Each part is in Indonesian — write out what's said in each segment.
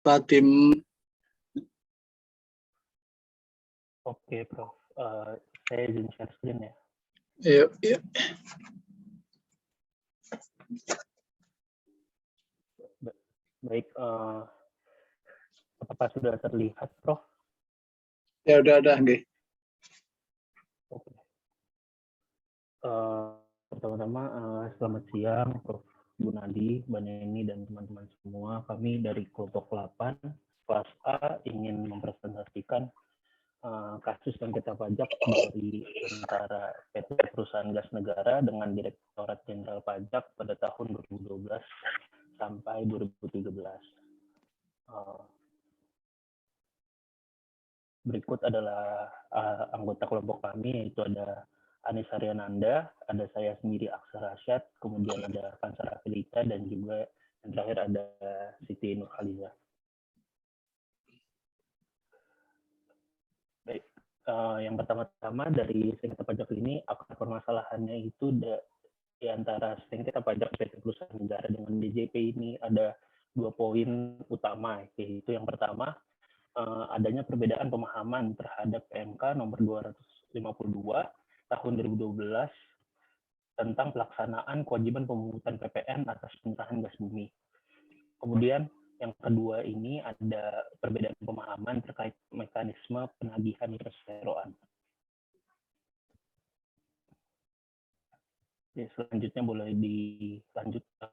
Tim. Oke, Prof. Saya izin share screen ya. Iya. Baik, apakah sudah terlihat, Prof? Ya udah, nggih. Oke. Pertama-tama selamat siang, Prof. Gunadi, Mbak Neni, dan teman-teman semua. Kami dari kelompok 8 kelas A ingin mempresentasikan kasus sengketa pajak dari antara PT Perusahaan Gas Negara dengan Direktorat Jenderal Pajak pada tahun 2012 sampai 2013. Berikut adalah anggota kelompok kami, yaitu ada Anis Aryananda, ada saya sendiri Aksar Rasyad, kemudian ada Kansara Filita, dan juga yang terakhir ada Siti Nurhaliza. Baik, yang pertama-tama dari sengketa pajak ini, akar permasalahannya itu di antara sengketa pajak PT Perusahaan Negara dengan DJP ini ada 2 poin utama, yaitu yang pertama, adanya perbedaan pemahaman terhadap PMK nomor 252 tahun 2012 tentang pelaksanaan kewajiban pemungutan PPN atas penyerahan gas bumi. Kemudian yang kedua ini ada perbedaan pemahaman terkait mekanisme penagihan perseroan. Selanjutnya boleh dilanjutkan.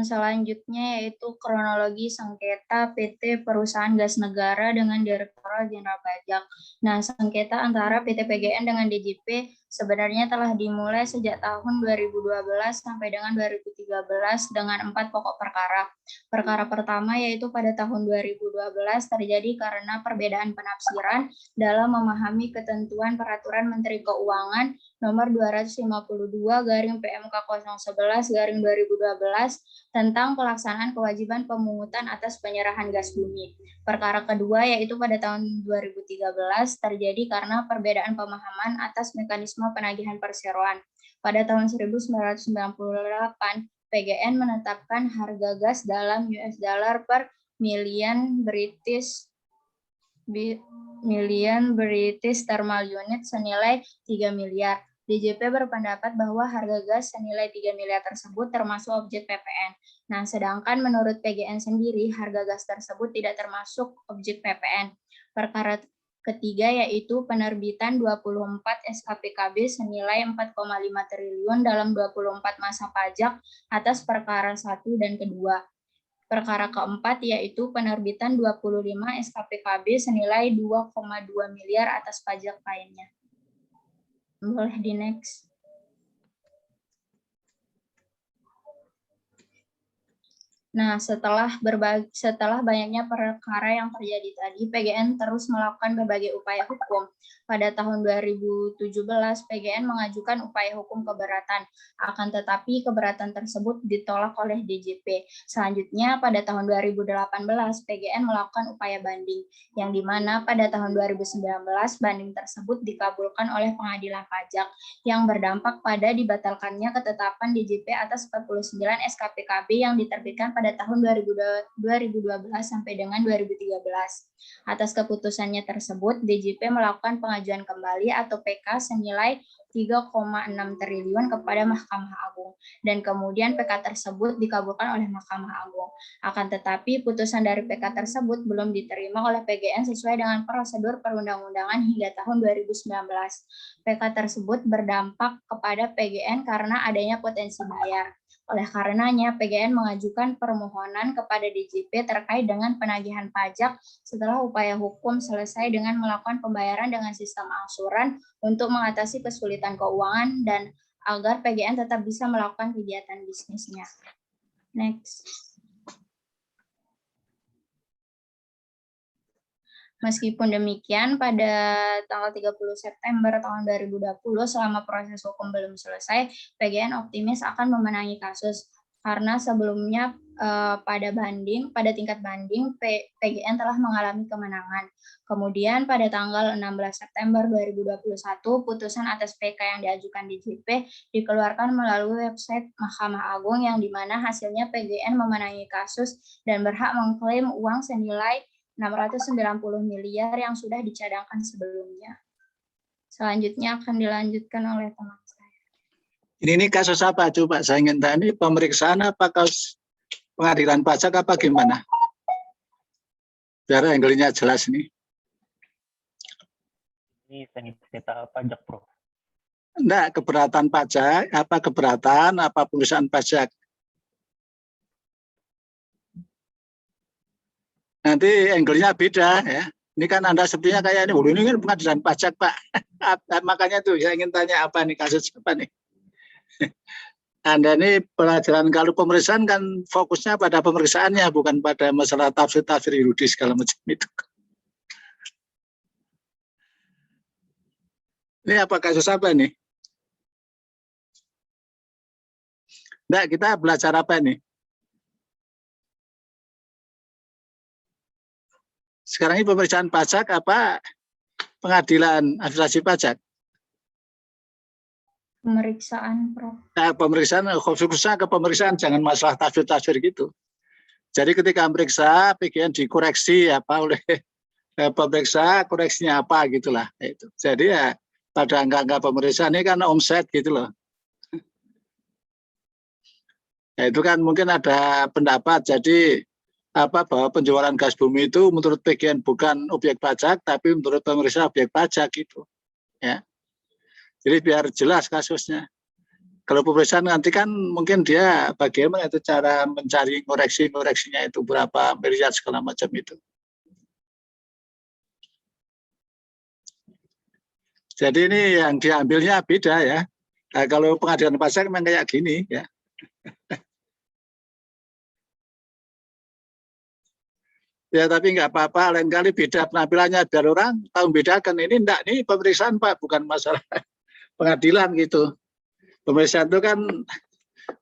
Selanjutnya yaitu kronologi sengketa PT Perusahaan Gas Negara dengan Direktorat Jenderal Pajak. Nah, sengketa antara PT PGN dengan DJP sebenarnya telah dimulai sejak tahun 2012 sampai dengan 2013 dengan 4 pokok perkara. Perkara pertama yaitu pada tahun 2012 terjadi karena perbedaan penafsiran dalam memahami ketentuan Peraturan Menteri Keuangan nomor 252/PMK 011/2012 tentang pelaksanaan kewajiban pemungutan atas penyerahan gas bumi. Perkara kedua yaitu pada tahun 2013 terjadi karena perbedaan pemahaman atas mekanisme penagihan perseroan. Pada tahun 1998, PGN menetapkan harga gas dalam US dollar per million British thermal unit senilai 3 miliar. DJP berpendapat bahwa harga gas senilai 3 miliar tersebut termasuk objek PPN. Nah, sedangkan menurut PGN sendiri, harga gas tersebut tidak termasuk objek PPN. Perkara ketiga yaitu penerbitan 24 SKPKB senilai 4,5 triliun dalam 24 masa pajak atas perkara 1 dan kedua. Perkara keempat yaitu penerbitan 25 SKPKB senilai 2,2 miliar atas pajak lainnya. Boleh di next. Nah, setelah banyaknya perkara yang terjadi tadi, PGN terus melakukan berbagai upaya hukum. Pada tahun 2017, PGN mengajukan upaya hukum keberatan. Akan tetapi, keberatan tersebut ditolak oleh DJP. Selanjutnya, pada tahun 2018, PGN melakukan upaya banding, yang dimana pada tahun 2019, banding tersebut dikabulkan oleh Pengadilan Pajak, yang berdampak pada dibatalkannya ketetapan DJP atas 49 SKPKB yang diterbitkan pada tahun 2012 sampai dengan 2013. Atas keputusannya tersebut, DJP melakukan pengajuan kembali atau PK senilai 3,6 triliun kepada Mahkamah Agung, dan kemudian PK tersebut dikabulkan oleh Mahkamah Agung. Akan tetapi, putusan dari PK tersebut belum diterima oleh PGN sesuai dengan prosedur perundang-undangan hingga tahun 2019. PK tersebut berdampak kepada PGN karena adanya potensi bayar. Oleh karenanya, PGN mengajukan permohonan kepada DJP terkait dengan penagihan pajak setelah upaya hukum selesai dengan melakukan pembayaran dengan sistem angsuran untuk mengatasi kesulitan keuangan dan agar PGN tetap bisa melakukan kegiatan bisnisnya. Next. Meskipun demikian, pada tanggal 30 September tahun 2020, selama proses hukum belum selesai, PGN optimis akan memenangi kasus. karena sebelumnya pada tingkat banding PGN telah mengalami kemenangan. Kemudian pada tanggal 16 September 2021 putusan atas PK yang diajukan DJP dikeluarkan melalui website Mahkamah Agung yang dimana hasilnya PGN memenangi kasus dan berhak mengklaim uang senilai 690 miliar yang sudah dicadangkan sebelumnya. Selanjutnya akan dilanjutkan oleh teman saya. Ini kasus apa coba saya ingin tahu, ini pemeriksaan apa kasus pengadilan pajak apa gimana? Biar angle-nya jelas nih. Ini sengketa pajak, Prof. Enggak, keberatan pajak, apa keberatan, apa pemeriksaan pajak. Nanti angle-nya beda ya. Ini kan Anda sepertinya kayak ini kan pengadilan pajak, Pak. Makanya tuh saya ingin tanya apa nih kasus apa nih? Anda ini pelajaran kalau pemeriksaan kan fokusnya pada pemeriksaannya, bukan pada masalah tafsir yuridis segala macam itu. Ini apa kasus apa nih? Enggak, kita belajar apa nih? Sekarang ini pemeriksaan pajak apa pengadilan administrasi pajak? Pemeriksaan, Prof. Nah, pemeriksaan, khususnya ke pemeriksaan, jangan masalah tafsir gitu. Jadi ketika meriksa, PGN dikoreksi apa oleh pemeriksa, koreksinya apa gitulah. Itu. Jadi ya pada angka-angka pemeriksaan ini kan omset gitu loh. Ya, itu kan mungkin ada pendapat. Jadi bahwa penjualan gas bumi itu menurut PGN bukan objek pajak, tapi menurut pemeriksa objek pajak gitu. Ya. Jadi biar jelas kasusnya. Kalau pemeriksaan nanti kan mungkin dia bagaimana itu cara mencari koreksinya itu berapa miliar segala macam itu. Jadi ini yang diambilnya beda ya. Nah, kalau pengadilan pajak memang kayak gini ya. Ya tapi nggak apa-apa, lain kali beda penampilannya biar orang tahu bedakan. Ini enggak, ini pemeriksaan Pak, bukan masalah pengadilan gitu. Pemeriksaan itu kan,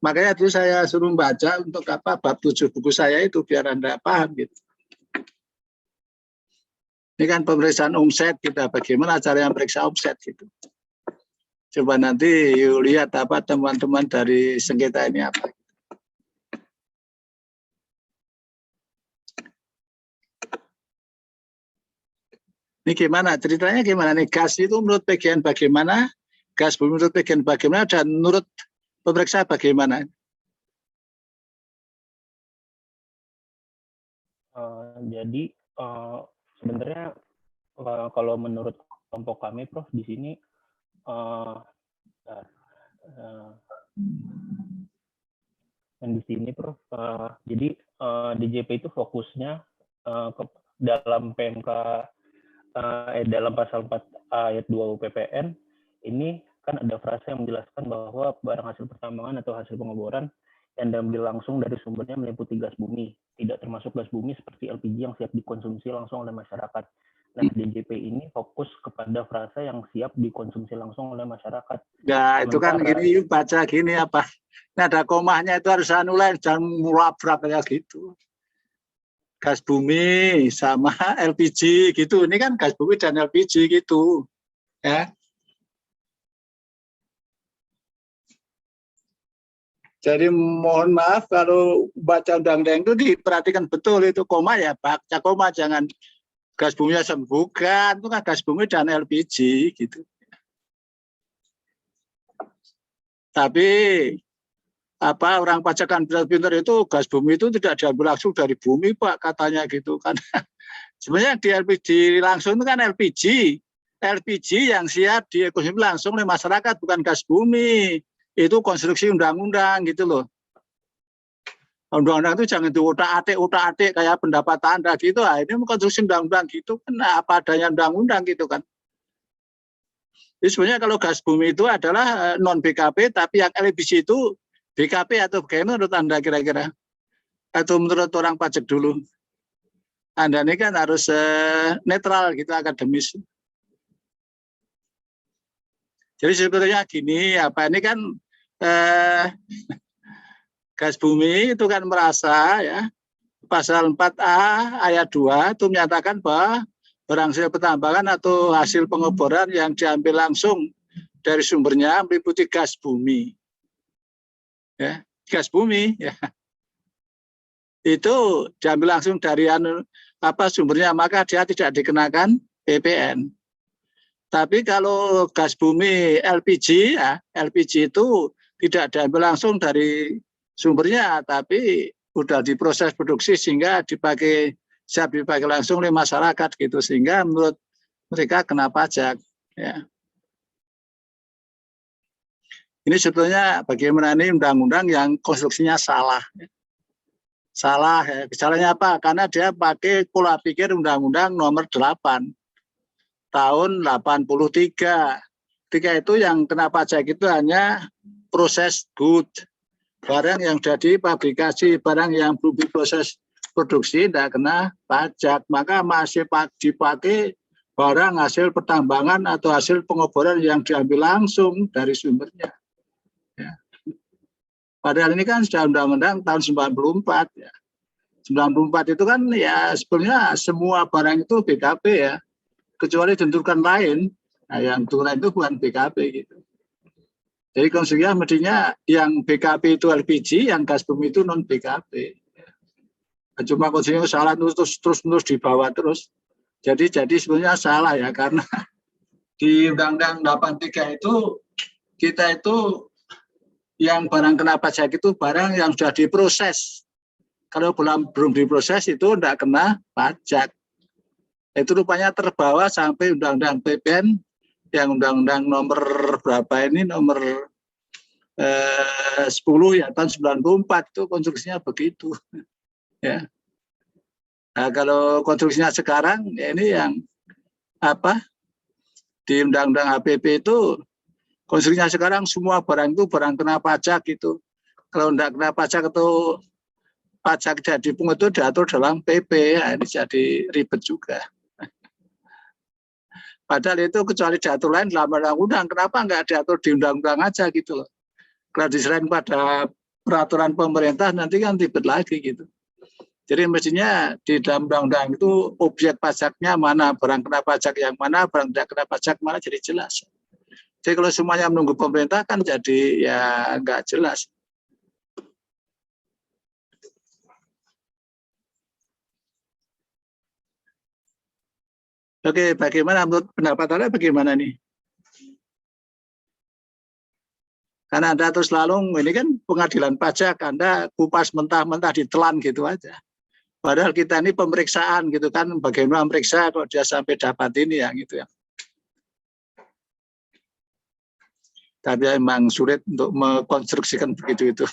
makanya itu saya suruh baca untuk apa bab 7 buku saya itu biar Anda paham gitu. Ini kan pemeriksaan omset kita, bagaimana cara yang periksa omset gitu. Coba nanti yuk lihat apa teman-teman dari sengketa ini apa. Ini gimana ceritanya, gimana nih gas itu menurut PGN bagaimana, gas bumi menurut PGN bagaimana, dan menurut pemeriksa bagaimana? Jadi sebenarnya kalau menurut kelompok kami, Prof, di sini dan di sini, Prof, jadi DJP itu fokusnya dalam PMK dalam pasal 4 ayat 2 UPPN ini kan ada frasa yang menjelaskan bahwa barang hasil pertambangan atau hasil pengeboran yang diambil langsung dari sumbernya meliputi gas bumi, tidak termasuk gas bumi seperti LPG yang siap dikonsumsi langsung oleh masyarakat. Nah, DJP ini fokus kepada frasa yang siap dikonsumsi langsung oleh masyarakat. Ya, itu kan gini, baca gini apa. Ini ada komanya itu harus anulir, jangan murabrak kayak gitu. Gas bumi sama LPG gitu. Ini kan gas bumi dan LPG gitu. Ya. Jadi mohon maaf kalau baca undang-undang itu diperhatikan betul itu koma ya, baca koma, jangan gas bumi bukan, itu kan gas bumi dan LPG gitu. Tapi orang pajakan pintar-pintar itu gas bumi itu tidak diambil langsung dari bumi Pak, katanya gitu kan. Sebenarnya di LPG langsung itu kan LPG yang siap dikonsumsi langsung oleh masyarakat, bukan gas bumi. Itu konstruksi undang-undang gitu loh. Undang-undang itu jangan diutak-atik kayak pendapat Anda gitu. Ini konstruksi undang-undang gitu kan apa adanya undang-undang gitu kan. Jadi sebenarnya kalau gas bumi itu adalah non BKP, tapi yang LPG itu BKP atau bagaimana menurut Anda kira-kira? Atau menurut orang pajak dulu? Anda ini kan harus netral gitu, akademis. Jadi sebetulnya gini, ini kan gas bumi itu kan merasa ya pasal 4A ayat 2 itu menyatakan bahwa barang hasil pertambangan atau hasil pengeboran yang diambil langsung dari sumbernya meliputi gas bumi. Ya, gas bumi ya. Itu diambil langsung dari sumbernya, maka dia tidak dikenakan PPN. Tapi kalau gas bumi LPG ya, LPG itu tidak diambil langsung dari sumbernya, tapi udah diproses produksi sehingga siap dipakai langsung oleh masyarakat gitu, sehingga menurut mereka kena pajak ya. Ini sebetulnya bagaimana ini undang-undang yang konstruksinya salah. Salah ya. Salahnya apa? Karena dia pakai pola pikir Undang-Undang Nomor 8 tahun 83. Ketika itu yang kena pajak itu hanya proses good. Barang yang jadi pabrikasi, barang yang belum diproses produksi tidak kena pajak. Maka masih dipakai barang hasil pertambangan atau hasil pengeboran yang diambil langsung dari sumbernya. Ya. Padahal ini kan sudah undang-undang tahun 94 ya. 94 itu kan ya sebenarnya semua barang itu BKP ya. Kecuali tentukan lain. Nah, yang tentukan itu bukan BKP gitu. Jadi konstruksinya mestinya yang BKP itu LPG, yang gas bumi itu non BKP. Cuma konstruksinya salah terus dibawa terus. Jadi sebenarnya salah ya, karena di Undang-Undang 83 itu kita itu yang barang kena pajak itu barang yang sudah diproses. Kalau belum diproses itu tidak kena pajak. Itu rupanya terbawa sampai Undang-Undang PPN yang Undang-Undang nomor berapa ini, nomor 10 ya tahun 94 itu konstruksinya begitu ya. Nah, kalau konstruksinya sekarang ya ini yang di Undang-Undang HPP itu konstruksinya sekarang semua barang itu barang kena pajak gitu. Kalau tidak kena pajak atau pajak jadi pungut itu diatur dalam PP, ya, ini jadi ribet juga. Padahal itu kecuali diatur lain dalam undang-undang, kenapa nggak diatur di undang-undang aja gitu loh. Kalau diserahin pada peraturan pemerintah nanti kan ribet lagi gitu. Jadi mestinya di dalam undang-undang itu objek pajaknya mana, barang kena pajak yang mana, barang tidak kena pajak mana, jadi jelas. Jadi kalau semuanya menunggu pemerintah kan jadi ya nggak jelas. Oke, bagaimana menurut pendapat Anda bagaimana nih? Karena Anda terus lalu, ini kan pengadilan pajak, Anda kupas mentah-mentah ditelan gitu aja. Padahal kita ini pemeriksaan gitu kan, bagaimana memeriksa kok dia sampai dapat ini ya gitu ya. Tapi memang sulit untuk mengkonstruksikan begitu itu.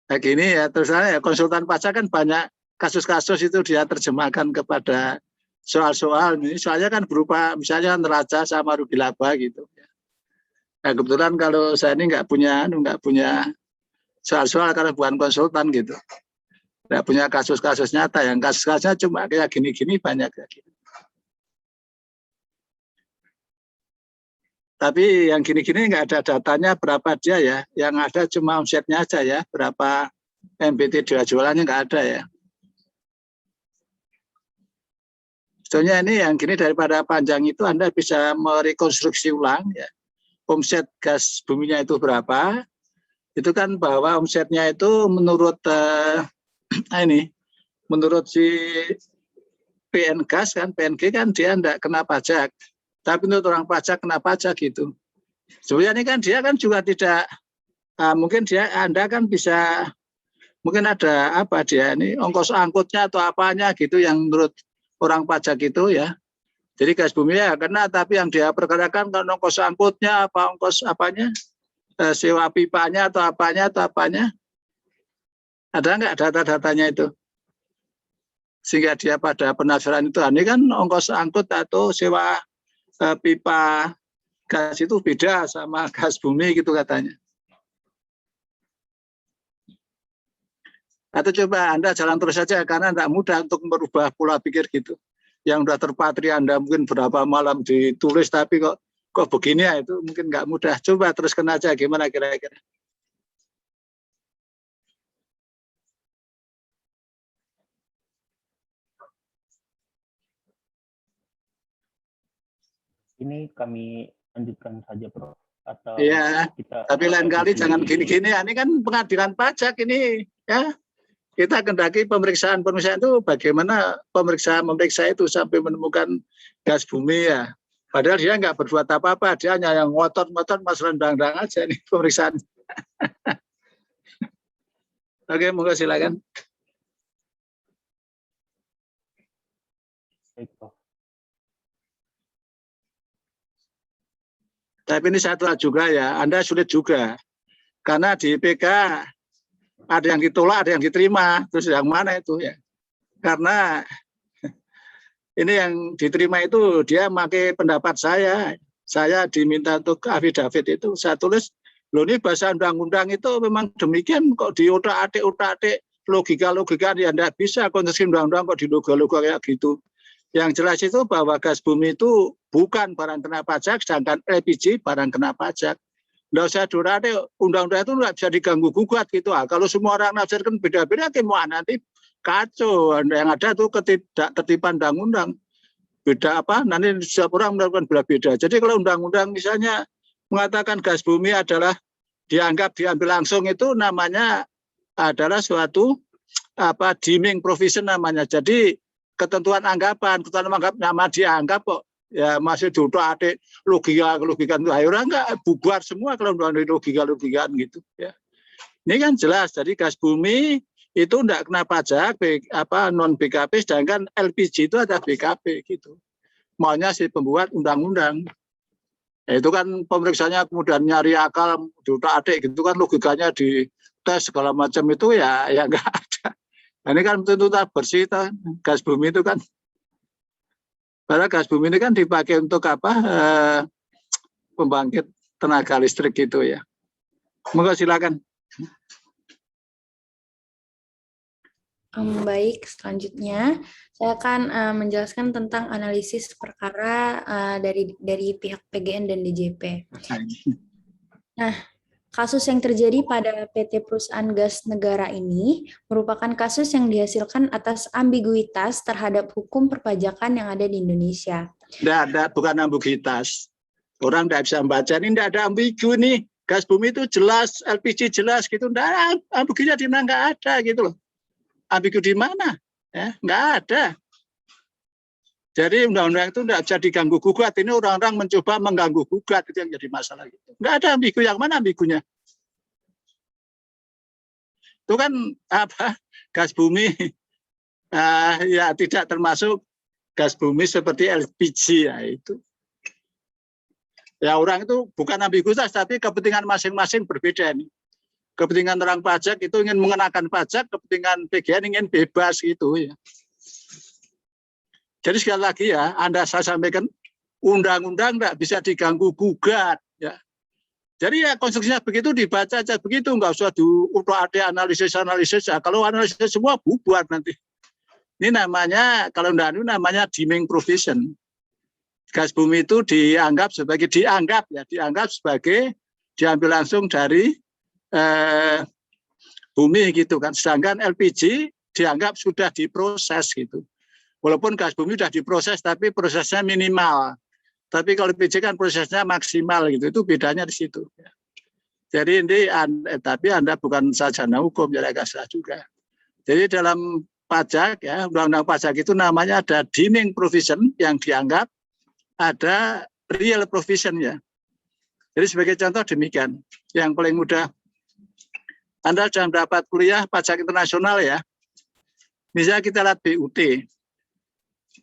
Kayak gini ya, terus ya konsultan pajak kan banyak kasus-kasus itu dia terjemahkan kepada soal-soal. Ini soalnya kan berupa misalnya neraca sama rugi laba gitu. Nah, kebetulan kalau saya ini nggak punya soal-soal karena bukan konsultan gitu. Nggak punya kasus-kasus nyata, yang kasus-kasusnya cuma kayak gini-gini banyak kayak gitu. Tapi yang gini-gini nggak ada datanya berapa dia ya. Yang ada cuma omsetnya aja ya. Berapa MBT dia jualannya nggak ada ya. Sebetulnya ini yang gini daripada panjang itu Anda bisa merekonstruksi ulang ya. Omset gas buminya itu berapa. Itu kan bahwa omsetnya itu menurut menurut si PN Gas kan, PNG kan dia enggak kena pajak. Tapi untuk orang pajak kena pajak gitu. Sebenarnya ini kan dia kan juga tidak, mungkin Anda kan bisa, mungkin ada dia ini ongkos angkutnya atau apanya gitu yang menurut orang pajak itu ya. Jadi gas bumi ya kena, tapi yang dia perkarakan kalau ongkos angkutnya apa ongkos apanya, sewa pipanya atau apanya ada nggak data-datanya itu? Sehingga dia pada penasaran itu, ini kan ongkos angkut atau sewa pipa gas itu beda sama gas bumi gitu katanya. Atau coba Anda jalan terus saja karena tidak mudah untuk merubah pola pikir gitu. Yang sudah terpatri Anda mungkin berapa malam ditulis tapi kok kok begini ya, itu mungkin nggak mudah. Coba teruskan aja gimana kira-kira. Ini kami lanjutkan saja, Prof. Atau Iya, kita tapi lain kali revisi? jangan gini-gini ya. Ini kan pengadilan pajak ini ya. Kita kendaki pemeriksaan itu bagaimana memeriksa itu sampai menemukan gas bumi ya. Padahal dia nggak berbuat apa-apa, dia hanya yang ngotot-ngotot masalah undang-undang aja nih pemeriksaan. Oke, monggo silakan. Baik, Prof. Tapi ini satu hal juga ya, Anda sulit juga. Karena di PK ada yang ditolak, ada yang diterima. Terus yang mana itu ya? Karena ini yang diterima itu dia pakai pendapat saya. Saya diminta untuk affidavit itu, saya tulis, loh ini bahasa undang-undang itu memang demikian kok diotak-atik logika-logika ya tidak bisa konstruksi undang-undang kok di logo-logo kayak gitu. Yang jelas itu bahwa gas bumi itu bukan barang kena pajak, sedangkan LPG barang kena pajak. Nggak usah durate, undang-undang itu nggak bisa diganggu gugat gitu. Kalau semua orang nafsirkan beda-beda, gimana nanti kacau. Yang ada tuh ketidaktertiban undang-undang. Beda apa? Nanti setiap orang melakukan beda-beda. Jadi kalau undang-undang misalnya mengatakan gas bumi adalah diambil langsung, itu namanya adalah suatu deeming provision namanya. Jadi ketentuan anggapan nama dianggap kok ya masih duduk adik logika itu orang nggak bubar semua kalau logika gitu ya. Ini kan jelas, jadi gas bumi itu enggak kena pajak non BKP, sedangkan LPG itu ada BKP gitu. Maunya si pembuat undang-undang. Ya, itu kan pemeriksaannya kemudian nyari akal duduk adik gitu kan, logikanya di tes segala macam itu ya enggak ada. Ini kan tentu tak bersih, gas bumi itu kan. Padahal gas bumi ini kan dipakai untuk pembangkit tenaga listrik gitu ya. Monggo silakan. Baik, selanjutnya saya akan menjelaskan tentang analisis perkara dari pihak PGN dan DJP. Nah, kasus yang terjadi pada PT Perusahaan Gas Negara ini merupakan kasus yang dihasilkan atas ambiguitas terhadap hukum perpajakan yang ada di Indonesia. Tidak, bukan ambiguitas. Orang tidak bisa membaca, ini tidak ada ambigu nih. Gas bumi itu jelas, LPG jelas gitu. Tidak, ambigunya di mana nggak ada gitu loh. Ambigu di mana? Ya, nggak ada. Jadi undang-undang itu tidak bisa diganggu gugat. Ini orang-orang mencoba mengganggu gugat, itu yang jadi masalah. Gitu. Nggak ada ambigu, yang mana ambigunya? Itu kan gas bumi ya tidak termasuk gas bumi seperti LPG ya itu. Ya orang itu bukan ambiguitas, tapi kepentingan masing-masing berbeda nih. Kepentingan orang pajak itu ingin mengenakan pajak, kepentingan PGN ingin bebas gitu ya. Jadi sekali lagi ya, saya sampaikan undang-undang tidak bisa diganggu gugat ya. Jadi ya konstruksinya begitu, dibaca aja begitu, nggak usah ada analisis ya. Kalau analisis semua bubar nanti. Ini namanya kalau undang namanya deeming provision. Gas bumi itu dianggap sebagai diambil langsung dari bumi gitu kan. Sedangkan LPG dianggap sudah diproses gitu. Walaupun gas bumi sudah diproses, tapi prosesnya minimal. Tapi kalau LPG kan prosesnya maksimal gitu. Itu bedanya di situ. Jadi ini tapi Anda bukan sarjana hukum, jadi agak salah juga. Jadi dalam pajak ya, undang-undang pajak itu namanya ada deeming provision yang dianggap ada real provision ya. Jadi sebagai contoh demikian. Yang paling mudah, Anda sudah mendapat kuliah pajak internasional ya. Misalnya kita lihat BUT.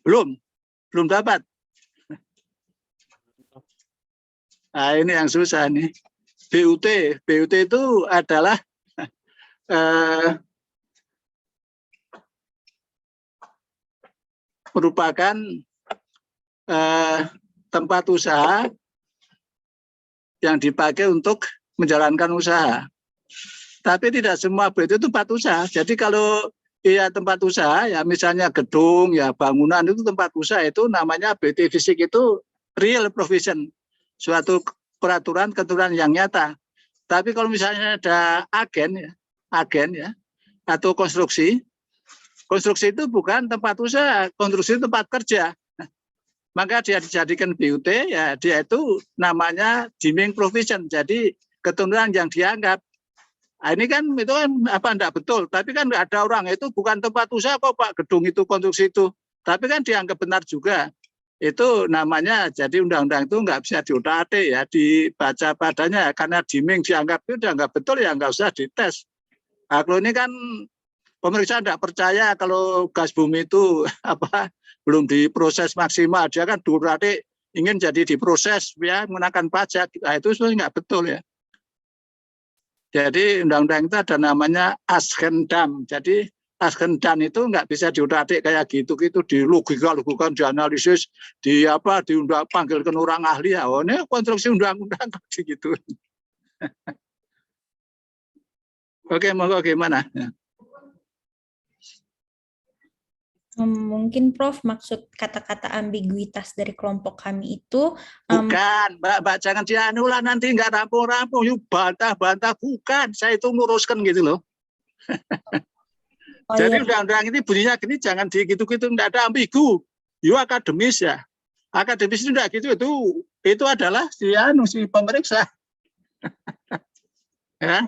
Belum dapat. Nah ini yang susah nih. BUT itu adalah merupakan tempat usaha yang dipakai untuk menjalankan usaha. Tapi tidak semua BUT itu tempat usaha. Jadi kalau tempat usaha ya misalnya gedung ya bangunan itu tempat usaha, itu namanya BUT fisik itu real provision. suatu ketentuan yang nyata. Tapi kalau misalnya ada agen ya, atau konstruksi itu bukan tempat usaha, konstruksi itu tempat kerja. Maka dia dijadikan BUT, ya dia itu namanya deeming provision. Jadi ketentuan yang dianggap. Nah, ini kan itu kan enggak betul, tapi kan enggak ada orang, itu bukan tempat usaha kok Pak, gedung itu, konstruksi itu. Tapi kan dianggap benar juga. Itu namanya, jadi undang-undang itu nggak bisa diutak-atik ya, dibaca padanya, karena deeming dianggap itu dianggap betul ya nggak usah dites. Nah, kalau ini kan pemeriksa tidak percaya kalau gas bumi itu belum diproses maksimal, dia kan diutak-atik ingin jadi diproses ya mengenakan pajak. Nah, itu sebenarnya nggak betul ya. Jadi undang-undang itu ada namanya askendam. Jadi askendam itu nggak bisa diutak-atik kayak gitu, dilogika-logikan, dianalisis, diundang panggilkan orang ahli. Ya, oh, ini konstruksi undang-undang gitu. Oke, monggo gimana? Ya. Mungkin Prof maksud kata-kata ambiguitas dari kelompok kami itu bukan, Mbak jangan dianulah nanti nggak rampung-rampung, yuk bantah-bantah, bukan, saya itu nguruskan gitu loh. Jadi undang-undang ini bunyinya gini, jangan gitu-gitu, nggak ada ambigu. Yuk akademis ya, akademis itu nggak gitu, itu adalah si pemeriksa. Ya.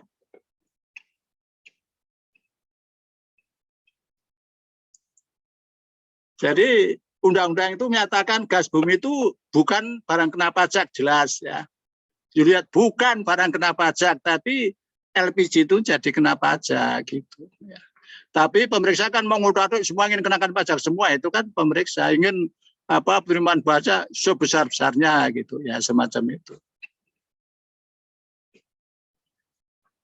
Jadi undang-undang itu menyatakan gas bumi itu bukan barang kena pajak, jelas ya. Dilihat bukan barang kena pajak, tapi LPG itu jadi kena pajak gitu. Ya. Tapi pemeriksa kan mengutak semua ingin kenakan pajak semua, itu kan pemeriksa ingin penerimaan pajak sebesar-besarnya gitu ya, semacam itu.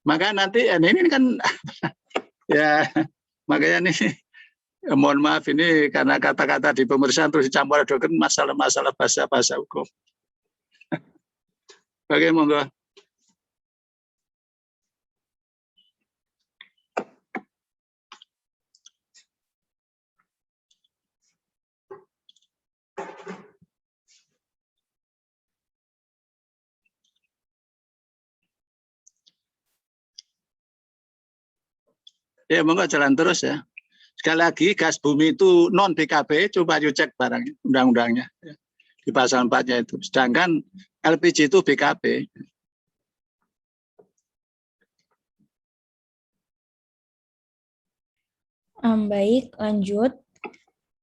Maka nanti ini kan ya makanya nih. Mohon maaf ini karena kata-kata di pemeriksaan terus dicampur adukan masalah-masalah bahasa hukum. Oke, monggo. Ya, monggo jalan terus ya. Sekali lagi, gas bumi itu non BKB, coba you cek barang undang-undangnya ya, di pasal 4-nya itu. Sedangkan LPG itu BKB. Baik, lanjut.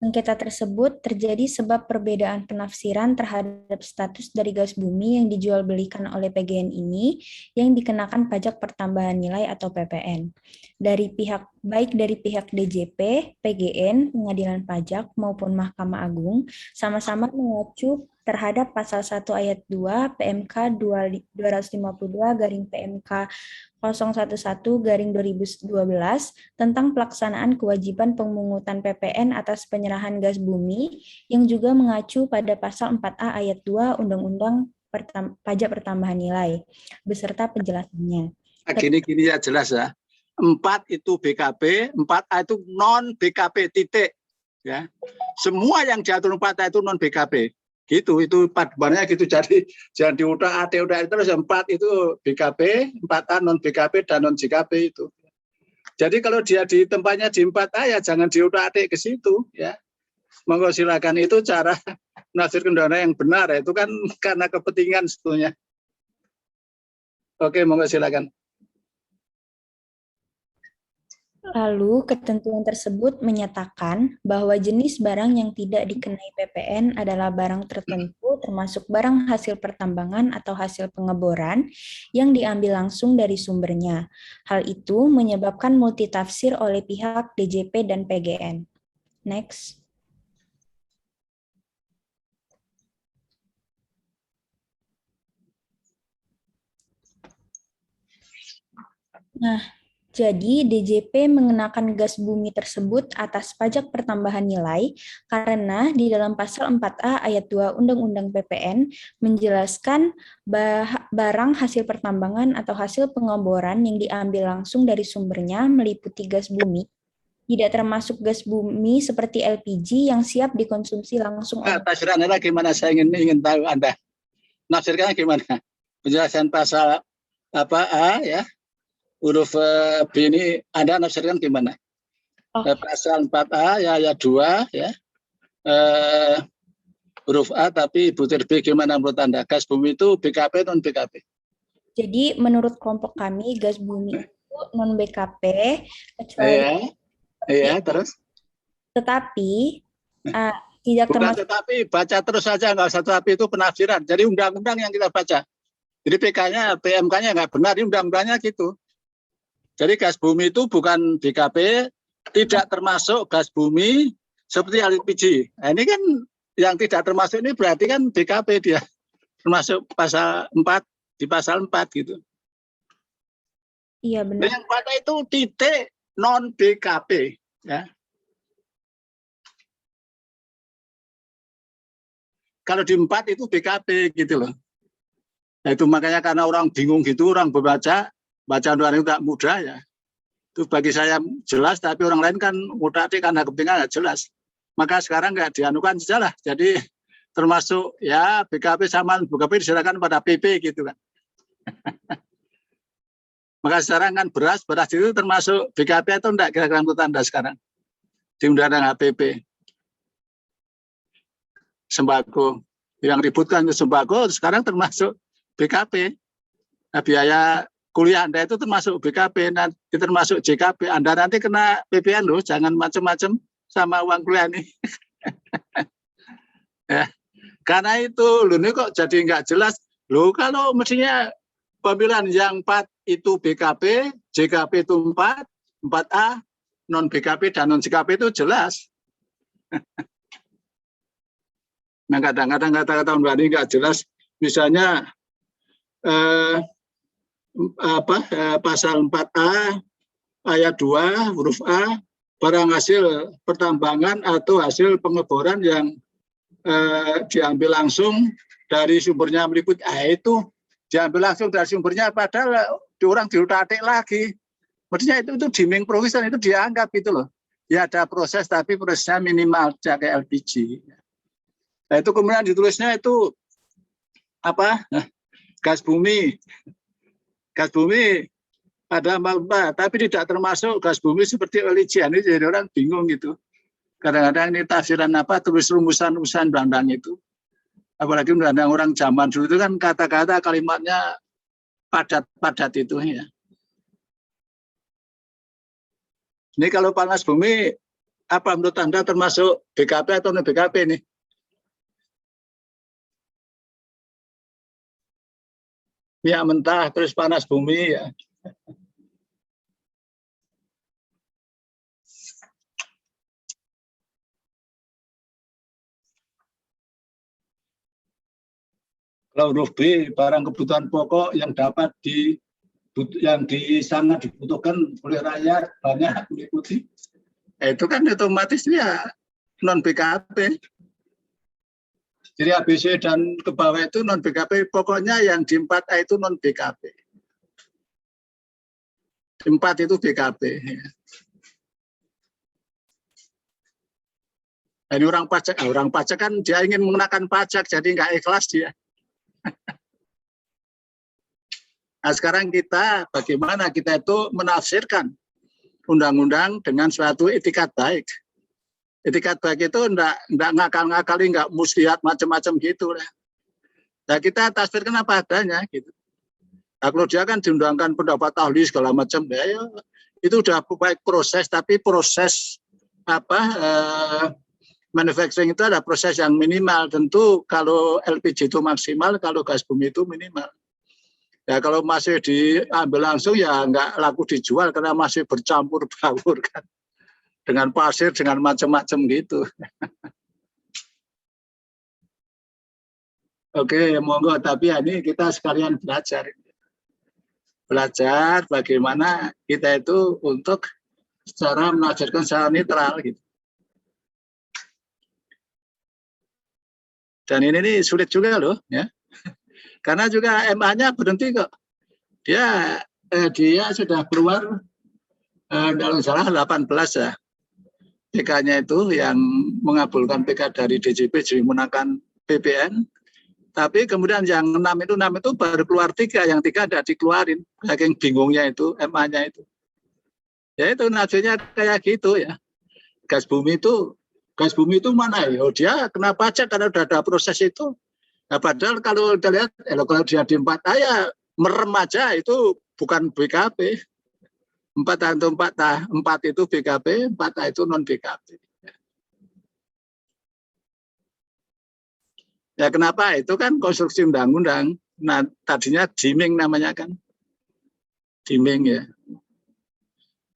Sengketa tersebut terjadi sebab perbedaan penafsiran terhadap status dari gas bumi yang dijual belikan oleh PGN ini yang dikenakan pajak pertambahan nilai atau PPN. Baik dari pihak DJP, PGN, Pengadilan Pajak maupun Mahkamah Agung sama-sama mengacu terhadap pasal 1 ayat 2 PMK 252/PMK 011/2012 tentang pelaksanaan kewajiban pemungutan PPN atas penyerahan gas bumi yang juga mengacu pada pasal 4A ayat 2 Undang-Undang Pajak Pertambahan Nilai beserta penjelasannya. Gini ya jelas ya. 4 itu BKB, 4A itu non BKB titik ya. Semua yang diatur 4A itu non BKB. Gitu, itu paduannya gitu. Jadi jangan diutak-atik terus 4 itu BKB, 4A non BKB dan non JKB itu. Jadi kalau dia di tempatnya di 4A ya jangan diutak-atik ke situ ya. Monggo silakan, itu cara menafsirkan undang-undang yang benar ya. Itu kan karena kepentingan sebetulnya. Oke, monggo silakan. Lalu, ketentuan tersebut menyatakan bahwa jenis barang yang tidak dikenai PPN adalah barang tertentu termasuk barang hasil pertambangan atau hasil pengeboran yang diambil langsung dari sumbernya. Hal itu menyebabkan multitafsir oleh pihak DJP dan PGN. Next. Nah, jadi, DJP mengenakan gas bumi tersebut atas pajak pertambahan nilai karena di dalam pasal 4A ayat 2 Undang-Undang PPN menjelaskan barang hasil pertambangan atau hasil pengeboran yang diambil langsung dari sumbernya meliputi gas bumi, tidak termasuk gas bumi seperti LPG yang siap dikonsumsi langsung. Tafsirannya gimana? Saya ingin tahu Anda. nafsirkannya gimana? Penjelasan pasal apa A ya, huruf B ini Anda nafsirkan gimana? Oh. Pasal 4A ya ayat 2 ya. Huruf A tapi butir B gimana menurut Anda? Gas bumi itu BKP non BKP? Jadi menurut kelompok kami gas bumi itu non BKP kecuali Iya, terus? Tetapi tidak Bukan termasuk. tetapi, baca terus saja, nggak usah tetapi, itu penafsiran. Jadi undang-undang yang kita baca. Jadi PK-nya, PMK-nya nggak benar, ini undang-undangnya gitu. Jadi gas bumi itu bukan BKP, tidak termasuk gas bumi seperti LPG. Nah, ini kan yang tidak termasuk ini berarti kan BKP dia. Termasuk pasal 4, di pasal 4 gitu. Iya benar. Yang 4 itu titik non BKP. Ya. Kalau di 4 itu BKP gitu loh. Nah, itu makanya karena orang bingung gitu, orang baca luar itu tak mudah ya. Itu bagi saya jelas, tapi orang lain kan mudah karena kepentingan nggak jelas. Maka sekarang nggak dianukan saja lah. Jadi termasuk ya BKP sama BKP diserahkan pada PP gitu kan. Maka sekarang kan beras itu termasuk BKP atau enggak kira-kira menurut Anda sekarang? Di Undang-Undang HPP. Sembako yang ributkan itu sembako sekarang termasuk BKP. Nah, biaya kuliah Anda itu termasuk BKP, nanti termasuk JKP. Anda nanti kena PPN loh, jangan macam-macam sama uang kuliah nih. Ya, karena itu loh ini kok jadi nggak jelas. Loh kalau mestinya pemilihan yang 4 itu BKP, JKP itu 4, 4A, non BKP dan non JKP itu jelas. Nah kadang-kadang kata-kata ini nggak jelas, misalnya pasal 4A ayat 2 huruf A, barang hasil pertambangan atau hasil pengeboran yang diambil langsung dari sumbernya meliputi, itu diambil langsung dari sumbernya, padahal orang diutak-atik lagi. Maksudnya itu diiming provision, itu dianggap gitu loh. Ya ada proses, tapi prosesnya minimal kayak LPG. Nah itu kemudian ditulisnya itu apa? Gas bumi. Gas bumi ada apa? Tapi tidak termasuk gas bumi seperti LPG. Ini jadi orang bingung gitu. Kadang-kadang ini tafsiran apa? Tulis rumusan-rumusan undang-undang itu. Apalagi undang-undang orang zaman dulu itu kan kata-kata kalimatnya padat-padat itu ya. Ini kalau panas bumi, apa menurut Anda termasuk BKP atau non BKP nih? Minyak mentah terus panas bumi ya. Kalau huruf B, barang kebutuhan pokok yang dapat sangat dibutuhkan oleh rakyat banyak meliputi. Itu kan otomatis ya non BKP. Jadi ABC dan ke bawah itu non BKP, pokoknya yang di 4A itu non BKP. 4 itu BKP. Ini orang pajak kan dia ingin mengenakan pajak, jadi nggak ikhlas dia. Nah sekarang kita bagaimana kita itu menafsirkan undang-undang dengan suatu etikat baik. Etikat baik itu enggak ngakal-ngakali, enggak mustihat macam-macam gitu lah. Nah kita tafsirkan apa adanya gitu. Nah kalau dia kan diundangkan pendapat ahli segala macam, ya itu udah baik proses, tapi proses manufacturing itu ada proses yang minimal. Tentu kalau LPG itu maksimal, kalau gas bumi itu minimal. Ya kalau masih diambil langsung ya enggak laku dijual karena masih bercampur baur kan. Dengan pasir, dengan macam-macam gitu. Oke, monggo. Tapi ini kita sekalian belajar. Belajar bagaimana kita itu untuk secara menafsirkan secara netral gitu. Dan ini sulit juga loh, ya. Karena juga MA-nya berhenti kok. Dia sudah keluar kalau salah 18 ya. PK-nya itu yang mengabulkan PK dari DJP jadi menggunakan PPN, Tapi kemudian yang 6 itu baru keluar 3, yang 3 tidak dikeluarin. Saking bingungnya itu, MA-nya itu. Ya itu nasibnya kayak gitu ya. Gas bumi itu mana ya? Dia kena pajak karena udah ada proses itu. Nah, padahal kalau kita lihat, kalau dia di 4A ya merem aja itu bukan BKP. 4 itu BKP, 4A itu non BKP. Ya kenapa? Itu kan konstruksi undang-undang. Nah tadinya dimming namanya kan. Dimming ya.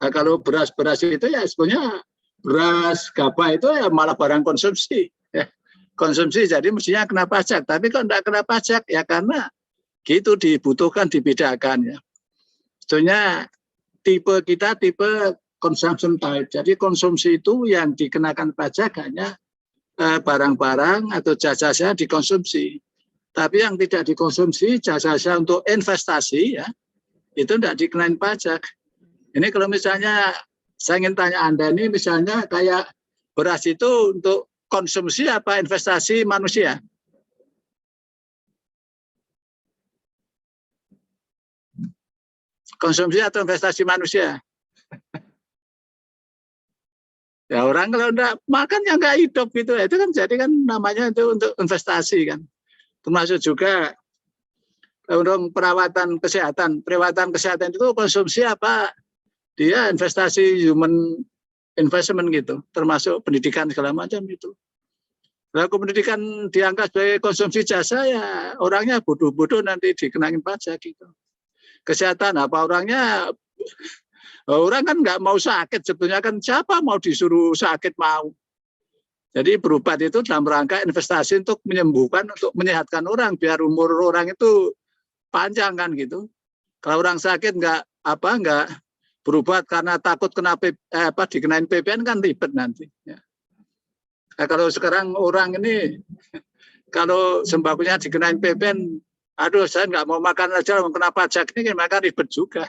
Nah, kalau beras itu ya sebenarnya beras gabah itu ya malah barang konsumsi. Ya. Konsumsi jadi mestinya kena pajak. Tapi kalau tidak kena pajak ya karena gitu dibutuhkan dibedakan ya. Sebetulnya kita tipe consumption type. Jadi konsumsi itu yang dikenakan pajak hanya barang-barang atau jasa-jasa dikonsumsi. Tapi yang tidak dikonsumsi, jasa-jasa untuk investasi ya, itu tidak dikenain pajak. Ini kalau misalnya saya ingin tanya Anda ini misalnya kayak beras itu untuk konsumsi apa investasi manusia? Konsumsi atau investasi manusia? Ya orang kalau enggak makan ya enggak hidup gitu. Itu kan jadi kan namanya itu untuk investasi kan. Termasuk juga untuk perawatan kesehatan. Perawatan kesehatan itu konsumsi apa? Dia investasi human investment gitu. Termasuk pendidikan segala macam itu. Kalau pendidikan diangkat sebagai konsumsi jasa ya orangnya bodoh-bodoh nanti dikenain pajak gitu. Kesehatan apa orangnya? Orang kan nggak mau sakit, sebetulnya kan siapa mau disuruh sakit mau. Jadi berobat itu dalam rangka investasi untuk menyembuhkan, untuk menyehatkan orang, biar umur orang itu panjang kan gitu. Kalau orang sakit nggak berobat karena takut kena dikenain PPN kan ribet nanti. Ya. Nah, kalau sekarang orang ini kalau sembakonya dikenain PPN, aduh saya nggak mau makan aja, mau kena pajak ini maka ribet juga.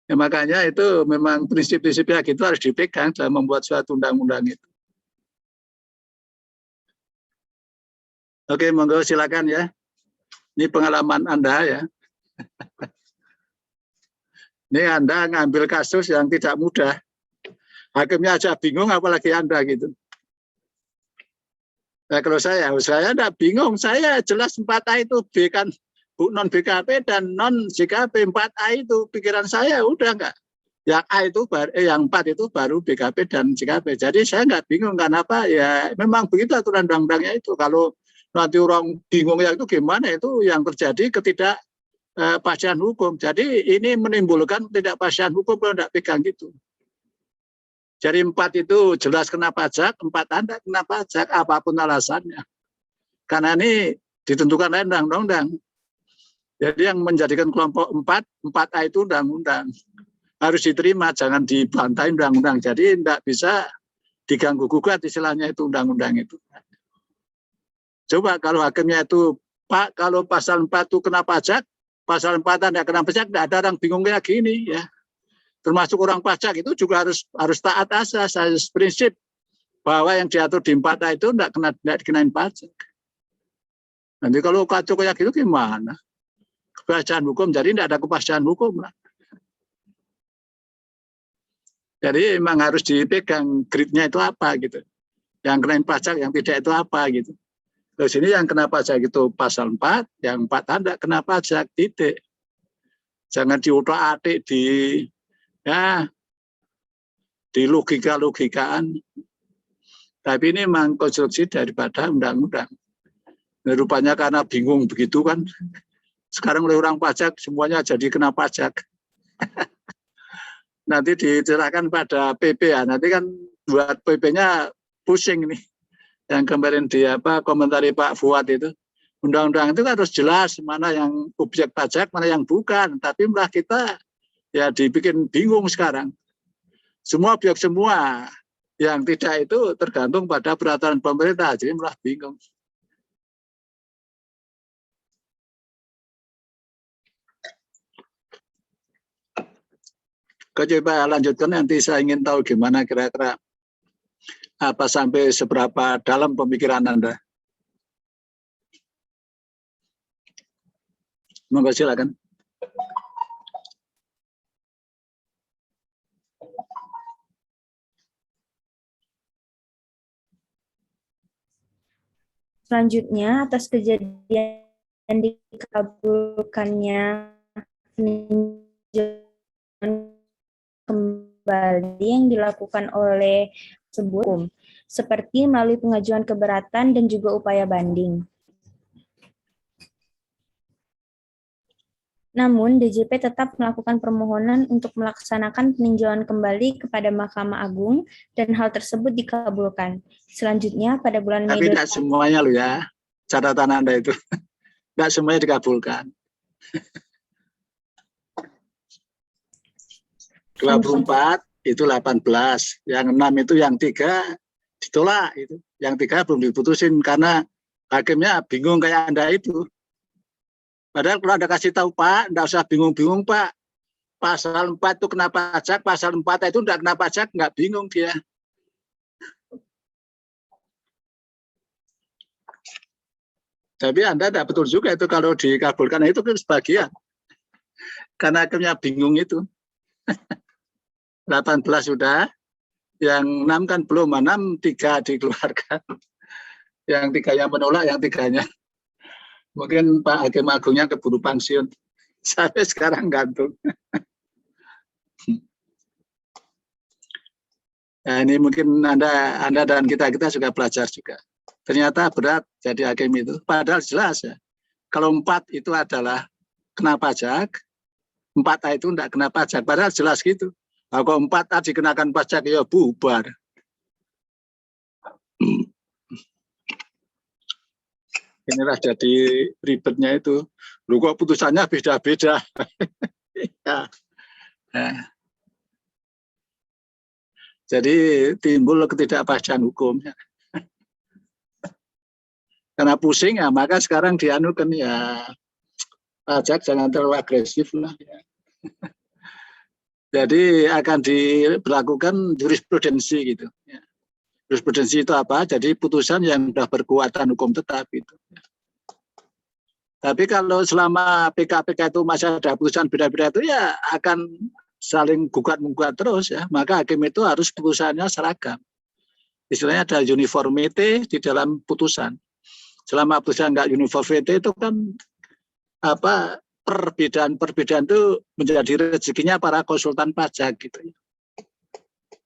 Ya, makanya itu memang prinsip-prinsipnya gitu harus dipegang dalam membuat suatu undang-undang itu. Oke, monggo silakan ya. Ini pengalaman Anda ya. Ini Anda ngambil kasus yang tidak mudah. Hakimnya aja bingung apalagi Anda gitu. Nah kalau saya tidak bingung. Saya jelas 4A itu B kan non BKP dan non JKP. 4A itu pikiran saya udah enggak. Yang A itu yang 4 itu baru BKP dan JKP. Jadi saya enggak bingung kenapa ya memang begitu aturan undang-undangnya itu. Kalau nanti orang bingung ya itu gimana itu yang terjadi ketidakpastian hukum. Jadi ini menimbulkan ketidakpastian hukum kalau enggak pegang gitu. Jadi 4 itu jelas kena pajak, 4 Anda kena pajak apapun alasannya. Karena ini ditentukan oleh undang-undang. Jadi yang menjadikan kelompok 4A itu undang-undang. Harus diterima, jangan dibantai undang-undang. Jadi tidak bisa diganggu-gugat istilahnya itu undang-undang itu. Coba kalau hakimnya itu, Pak, kalau pasal 4 itu kena pajak, pasal 4 tidak kena pajak, tidak ada orang bingung kayak gini ya. Termasuk orang pajak itu juga harus taat asas, harus prinsip bahwa yang diatur di 4A itu tidak dikenain pajak. Nanti kalau kacau kayak gitu gimana? Kepastian hukum, jadi tidak ada kepastian hukum lah. Jadi memang harus dipegang gridnya itu apa gitu. Yang kenain pajak, yang tidak itu apa gitu. Terus ini yang kena pajak itu pasal 4, yang 4 tidak kena pajak, titik. Jangan diutak-atik di logika-logikaan. Tapi ini memang konstruksi daripada undang-undang. Rupanya karena bingung begitu kan. Sekarang oleh orang pajak semuanya jadi kena pajak. Nanti diserahkan pada PP ya. Nanti kan buat PP-nya pusing nih. Yang kemarin komentari Pak Fuad itu. Undang-undang itu harus jelas mana yang objek pajak, mana yang bukan. Tapi malah kita ya dibikin bingung sekarang. Semua objek semua yang tidak itu tergantung pada peraturan pemerintah. Jadi malah bingung. Coba lanjutkan, nanti saya ingin tahu gimana kira-kira apa sampai seberapa dalam pemikiran Anda. Monggo silakan. Selanjutnya, atas kejadian dikabulkannya peninjauan kembali yang dilakukan oleh sebuah hukum, seperti melalui pengajuan keberatan dan juga upaya banding. Namun, DJP tetap melakukan permohonan untuk melaksanakan peninjauan kembali kepada Mahkamah Agung dan hal tersebut dikabulkan. Selanjutnya, pada bulan Mei... Tapi tidak semuanya loh ya, catatan Anda itu. Tidak semuanya dikabulkan. 24 itu 18, yang 6 itu yang 3 ditolak itu. Yang 3 belum diputusin karena hakimnya bingung kayak Anda itu. Padahal kalau Anda kasih tahu Pak, enggak usah bingung-bingung Pak. Pasal 4 itu kena pajak, pasal 4 itu enggak kena pajak, enggak bingung dia. Tapi Anda tidak betul juga itu kalau dikabulkan itu kan sebagian. Karena hakimnya bingung itu. 18 sudah, yang 6 kan belum, 6 3 dikeluarkan. Yang 3-nya menolak, yang 3-nya mungkin Pak Hakim Agungnya keburu pensiun. Sampai sekarang gantung. Nah, ini mungkin Anda dan kita juga belajar juga. Ternyata berat jadi hakim itu. Padahal jelas ya. Kalau 4 itu adalah kena pajak, 4A itu tidak kena pajak. Padahal jelas gitu. Nah, kalau 4A dikenakan pajak ya bubar. Inilah jadi ribetnya itu. Lu kok putusannya beda-beda. Ya. Nah. Jadi timbul ketidakpastian hukum. Karena pusing ya, maka sekarang dianukan ya pajak jangan terlalu agresif lah. Ya. Jadi akan diberlakukan jurisprudensi gitu. Ya. Jurisprudensi itu apa? Jadi putusan yang sudah berkekuatan hukum tetap itu. Tapi kalau selama PK-PK itu masih ada putusan beda-beda itu ya akan saling gugat-menggugat terus ya. Maka hakim itu harus putusannya seragam. Istilahnya ada uniformity di dalam putusan. Selama putusan enggak uniformity itu kan apa perbedaan itu menjadi rezekinya para konsultan pajak gitu ya.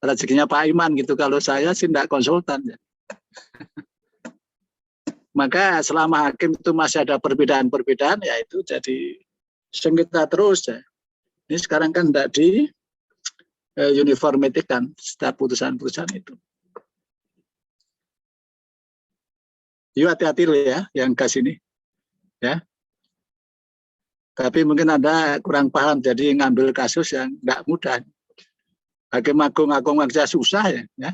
Rezekinya Pak Iman gitu. Kalau saya sih enggak konsultan ya. Maka selama hakim itu masih ada perbedaan-perbedaan ya itu jadi sengketa terus ya. Ini sekarang kan tidak di uniformitikan setiap putusan-putusan itu. Yuk hati-hati loh ya yang ke sini. Ya. Tapi mungkin Anda kurang paham jadi ngambil kasus yang tidak mudah. Hakim Agung aja susah ya. Ya.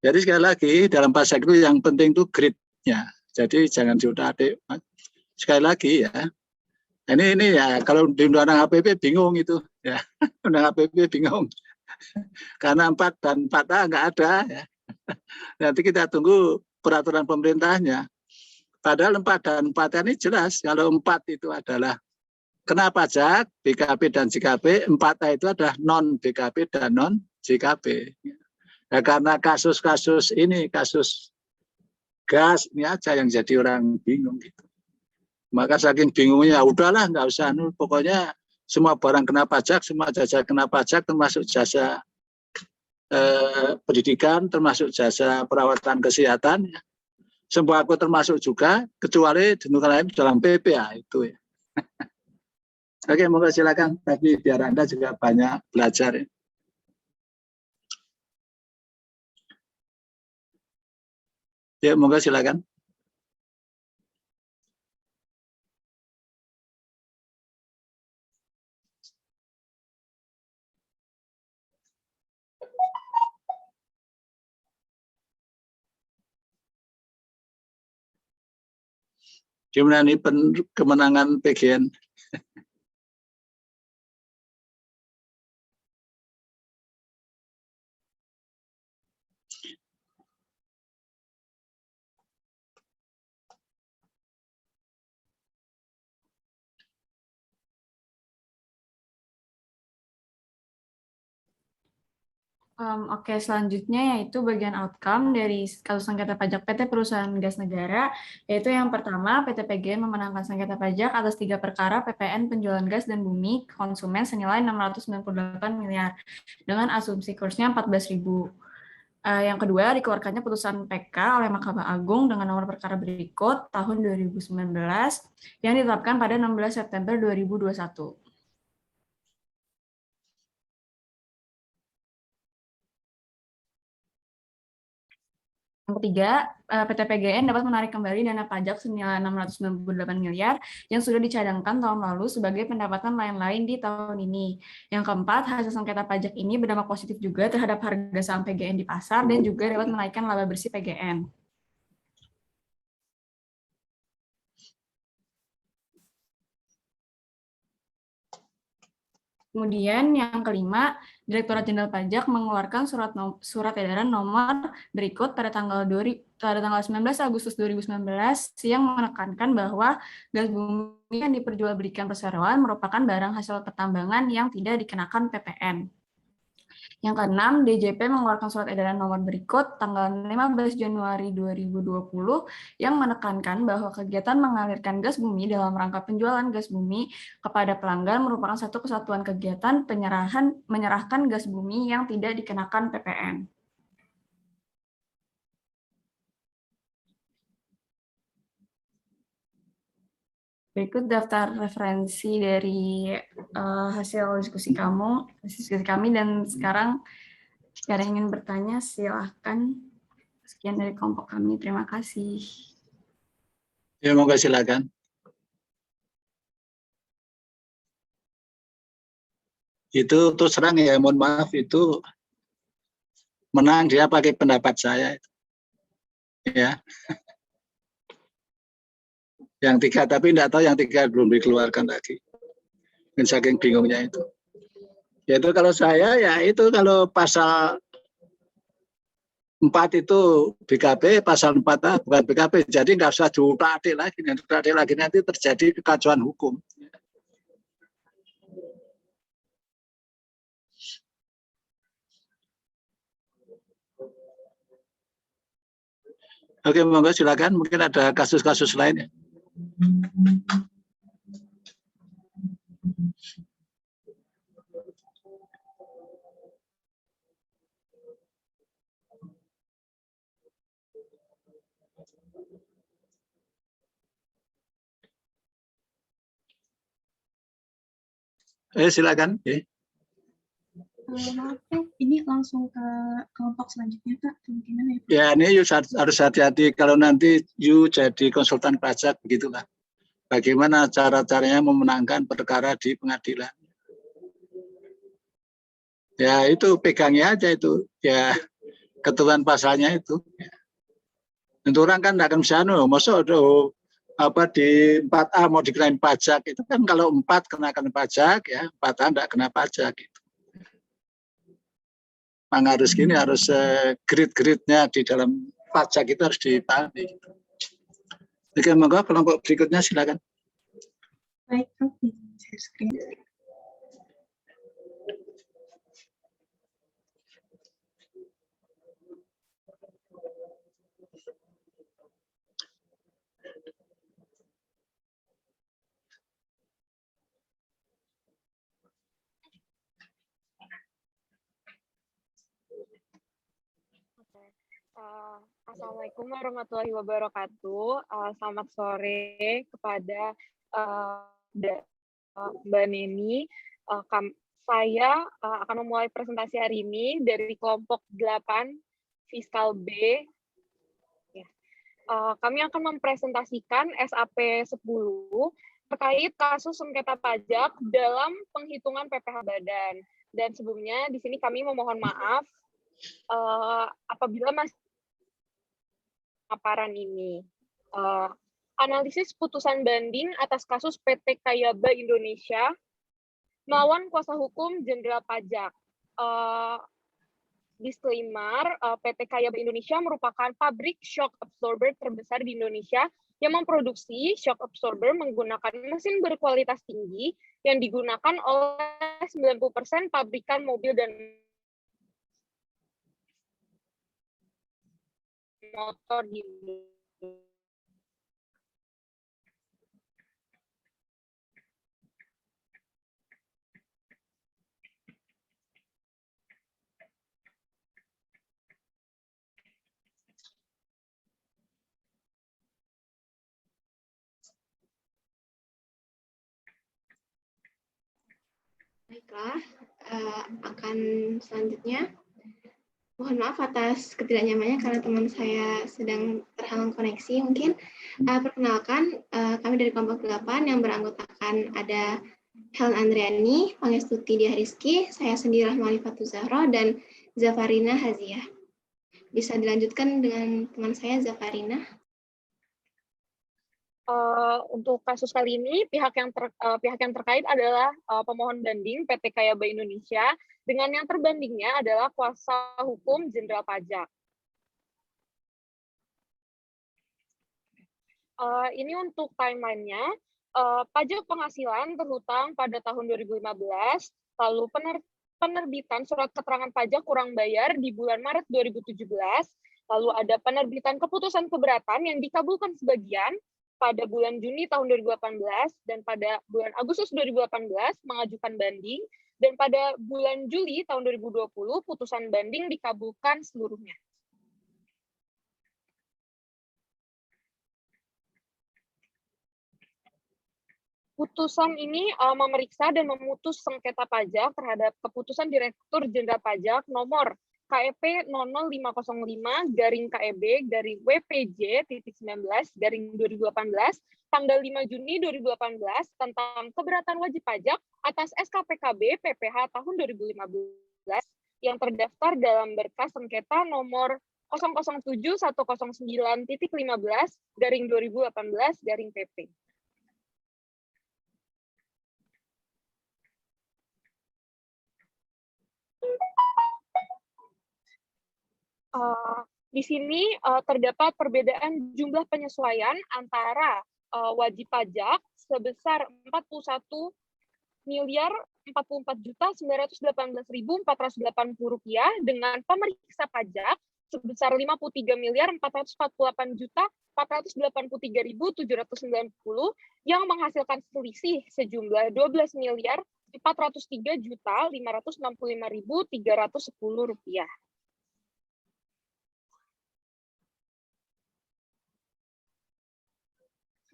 Jadi sekali lagi dalam pajak itu yang penting itu grade-nya. Jadi jangan diutak-atik. Sekali lagi ya. Ini ya kalau di Undang-Undang HPP bingung itu ya. Undang HPP bingung. Karena 4 dan 4A enggak ada ya. Nanti kita tunggu peraturan pemerintahnya. Padahal 4 dan 4A ini jelas kalau 4 itu adalah kena pajak, BKP dan JKP, 4A itu adalah non BKP dan non JKP. Nah, karena kasus-kasus ini, kasus gas ini aja yang jadi orang bingung gitu. Maka saking bingungnya, udahlah nggak usah, pokoknya semua barang kena pajak, semua jasa kena pajak, termasuk jasa pendidikan, termasuk jasa perawatan kesehatan. Ya. Sembako termasuk juga, kecuali ditentukan lain dalam PP ya, itu ya. Oke, moga silakan. Tapi biar Anda juga banyak belajar ya. Ya, moga silakan. Gimana nih kemenangan PGN? Oke, selanjutnya yaitu bagian outcome dari kasus sengketa pajak PT Perusahaan Gas Negara, yaitu yang pertama, PT PGN memenangkan sengketa pajak atas 3 perkara PPN penjualan gas dan bumi ke konsumen senilai 698 miliar dengan asumsi kursnya 14.000. Yang kedua, dikeluarkannya putusan PK oleh Mahkamah Agung dengan nomor perkara berikut tahun 2019 yang ditetapkan pada 16 September 2021. Yang ketiga, PT PGN dapat menarik kembali dana pajak senilai 698 miliar yang sudah dicadangkan tahun lalu sebagai pendapatan lain-lain di tahun ini. Yang keempat, hasil sengketa pajak ini berdampak positif juga terhadap harga saham PGN di pasar dan juga dapat menaikkan laba bersih PGN. Kemudian yang kelima, Direktorat Jenderal Pajak mengeluarkan surat edaran nomor berikut pada tanggal 19 Agustus 2019 yang menekankan bahwa gas bumi yang diperjualbelikan perseroan merupakan barang hasil pertambangan yang tidak dikenakan PPN. Yang keenam, DJP mengeluarkan surat edaran nomor berikut tanggal 15 Januari 2020 yang menekankan bahwa kegiatan mengalirkan gas bumi dalam rangka penjualan gas bumi kepada pelanggan merupakan satu kesatuan kegiatan menyerahkan gas bumi yang tidak dikenakan PPN. Berikut daftar referensi dari hasil diskusi kami, dan sekarang jika ada yang ingin bertanya, silahkan. Sekian dari kelompok kami, terima kasih. Ya, monggo silakan. Itu terus terang ya, mohon maaf, itu menang dia pakai pendapat saya. Ya. Yang 3, tapi tidak tahu yang 3 belum dikeluarkan lagi. Dan saking bingungnya itu. Yaitu kalau saya, ya itu kalau pasal 4 itu BKP, pasal 4A bukan BKP, jadi nggak usah diutak-atik lagi, nanti terjadi kekacauan hukum. Oke, monggo silakan, mungkin ada kasus-kasus lain ya. Silakan. Maaf, ini langsung ke kelompok selanjutnya, Kak. Gimana ya? Ya, ini harus hati-hati kalau nanti jadi konsultan pajak, begitulah. Bagaimana cara-caranya memenangkan perkara di pengadilan. Ya, itu pegangnya aja itu. Ya, ketentuan pasalnya itu. Untuk orang kan tidak akan bisa, maksud di 4A mau dikenain pajak itu kan kalau 4 kenakan pajak ya 4A tidak kena pajak gitu. Memang harus gini, harus grid-gridnya di dalam pajak itu harus dipahami. Gitu. Oke, monggo kelompok berikutnya silakan. Baik, share screen. Assalamualaikum warahmatullahi wabarakatuh. Selamat sore kepada Mbak Neni. Saya akan memulai presentasi hari ini dari kelompok 8 Fiskal B. Ya. Kami akan mempresentasikan SAP 10 terkait kasus sengketa pajak dalam penghitungan PPh badan. Dan sebelumnya di sini kami memohon maaf apabila masih paparan ini. Analisis putusan banding atas kasus PT Kayaba Indonesia melawan kuasa hukum Jenderal Pajak. Disclaimer, PT Kayaba Indonesia merupakan pabrik shock absorber terbesar di Indonesia yang memproduksi shock absorber menggunakan mesin berkualitas tinggi yang digunakan oleh 90% pabrikan mobil dan motor di Indonesia. Baiklah, akan selanjutnya. Mohon maaf atas ketidaknyamannya karena teman saya sedang terhalang koneksi. Mungkin perkenalkan, kami dari kelompok 8 yang beranggotakan ada Helen Andriani, Pangestuti Diah Rizky, saya sendiri Rahmani Fatou Zahro, dan Zafarina Haziah. Bisa dilanjutkan dengan teman saya, Zafarina. Untuk kasus kali ini, pihak yang terkait adalah pemohon banding PT Kaya Bay Indonesia, dengan yang terbandingnya adalah kuasa hukum Jenderal Pajak. Ini untuk timeline-nya, pajak penghasilan berhutang pada tahun 2015, lalu penerbitan surat keterangan pajak kurang bayar di bulan Maret 2017, lalu ada penerbitan keputusan keberatan yang dikabulkan sebagian pada bulan Juni tahun 2018, dan pada bulan Agustus 2018 mengajukan banding, dan pada bulan Juli tahun 2020 putusan banding dikabulkan seluruhnya. Putusan ini memeriksa dan memutus sengketa pajak terhadap keputusan Direktur Jenderal Pajak nomor KEP 00505-KEB/WPJ-19/2018 tanggal 5 Juni 2018 tentang keberatan wajib pajak atas SKPKB PPH tahun 2015 yang terdaftar dalam berkas sengketa nomor 007.109.15/2018-PP. Di sini terdapat perbedaan jumlah penyesuaian antara wajib pajak sebesar 41.044.918.480 rupiah dengan pemeriksa pajak sebesar 53.448.483.790 yang menghasilkan selisih sejumlah 12.403.565.310 rupiah.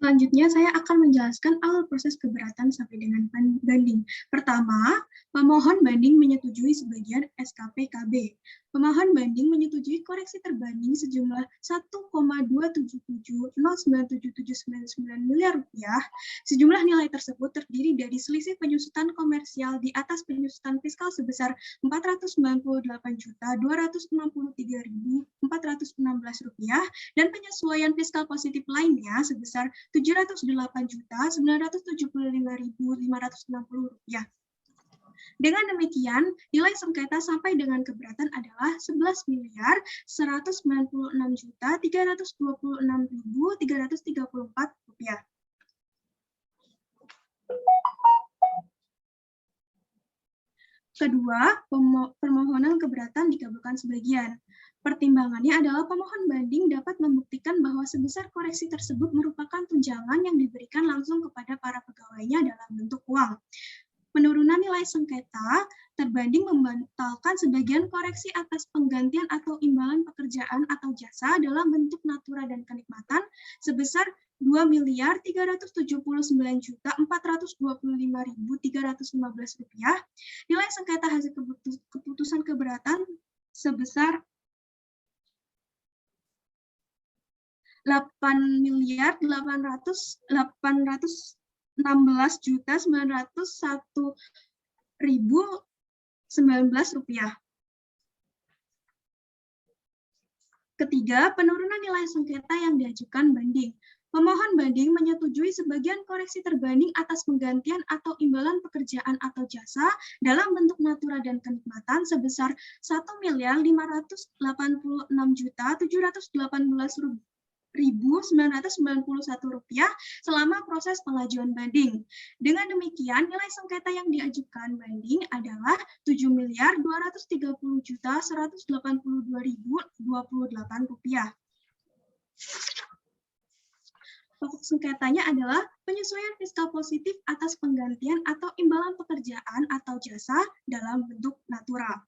Selanjutnya, saya akan menjelaskan alur proses keberatan sampai dengan banding. Pertama, pemohon banding menyetujui sebagian SKPKB. Pemohon banding menyetujui koreksi terbanding sejumlah 1,277097799 miliar rupiah. Sejumlah nilai tersebut terdiri dari selisih penyusutan komersial di atas penyusutan fiskal sebesar Rp498.263.416 dan penyesuaian fiskal positif lainnya sebesar Rp708.975.560. Dengan demikian, nilai sengketa sampai dengan keberatan adalah Rp11.196.326.334. Kedua, permohonan keberatan dikabulkan sebagian. Pertimbangannya adalah pemohon banding dapat membuktikan bahwa sebesar koreksi tersebut merupakan tunjangan yang diberikan langsung kepada para pegawainya dalam bentuk uang. Penurunan nilai sengketa terbanding membatalkan sebagian koreksi atas penggantian atau imbalan pekerjaan atau jasa dalam bentuk natura dan kenikmatan sebesar Rp2.379.425.315. Nilai sengketa hasil keputusan keberatan sebesar Rp8.816.901.019. Ketiga, penurunan nilai sengketa yang diajukan banding. Pemohon banding menyetujui sebagian koreksi terbanding atas penggantian atau imbalan pekerjaan atau jasa dalam bentuk natura dan kenikmatan sebesar Rp1.586.718.991 selama proses pengajuan banding. Dengan demikian, nilai sengketa yang diajukan banding adalah Rp7.230.182.028. Pokok sengketanya adalah penyesuaian fiskal positif atas penggantian atau imbalan pekerjaan atau jasa dalam bentuk natural.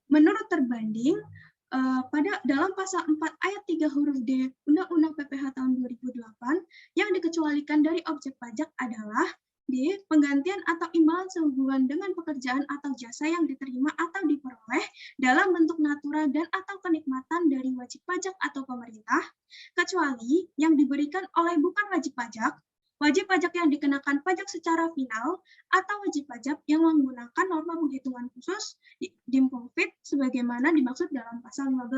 Menurut terbanding, dalam pasal 4 ayat 3 huruf D Undang-Undang PPH tahun 2008, yang dikecualikan dari objek pajak adalah D. Penggantian atau imbalan sehubungan dengan pekerjaan atau jasa yang diterima atau diperoleh dalam bentuk natural dan atau kenikmatan dari wajib pajak atau pemerintah, kecuali yang diberikan oleh bukan wajib pajak yang dikenakan pajak secara final, atau wajib pajak yang menggunakan norma penghitungan khusus DIM Profit sebagaimana dimaksud dalam pasal 15.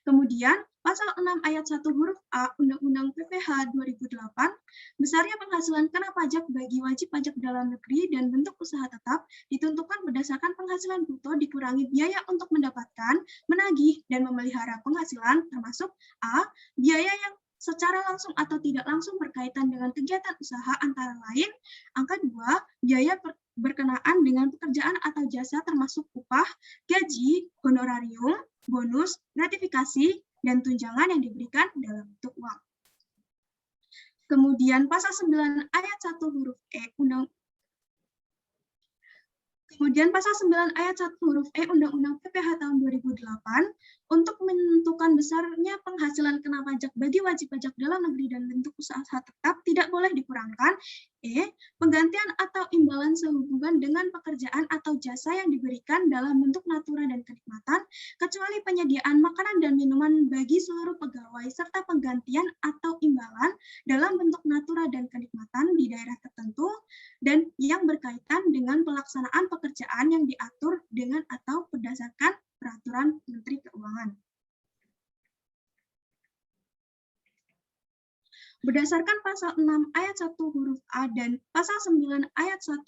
Kemudian, pasal 6 ayat 1 huruf A Undang-Undang PPH 2008, besarnya penghasilan kena pajak bagi wajib pajak dalam negeri dan bentuk usaha tetap ditentukan berdasarkan penghasilan bruto dikurangi biaya untuk mendapatkan, menagih, dan memelihara penghasilan termasuk A. Biaya yang secara langsung atau tidak langsung berkaitan dengan kegiatan usaha antara lain, angka 2, biaya berkenaan dengan pekerjaan atau jasa termasuk upah, gaji, honorarium, bonus, gratifikasi, dan tunjangan yang diberikan dalam bentuk uang. Kemudian pasal 9 ayat 1 huruf E Undang-Undang PPH tahun 2008 untuk menentukan besarnya penghasilan kena pajak bagi wajib pajak dalam negeri dan bentuk usaha tetap tidak boleh dikurangkan. E. Penggantian atau imbalan sehubungan dengan pekerjaan atau jasa yang diberikan dalam bentuk natura dan kenikmatan, kecuali penyediaan makanan dan minuman bagi seluruh pegawai serta penggantian atau imbalan dalam bentuk natura dan kenikmatan di daerah tertentu dan yang berkaitan dengan pelaksanaan pekerjaan yang diatur dengan atau berdasarkan peraturan Menteri Keuangan. Berdasarkan pasal 6 ayat 1 huruf A dan pasal 9 ayat 1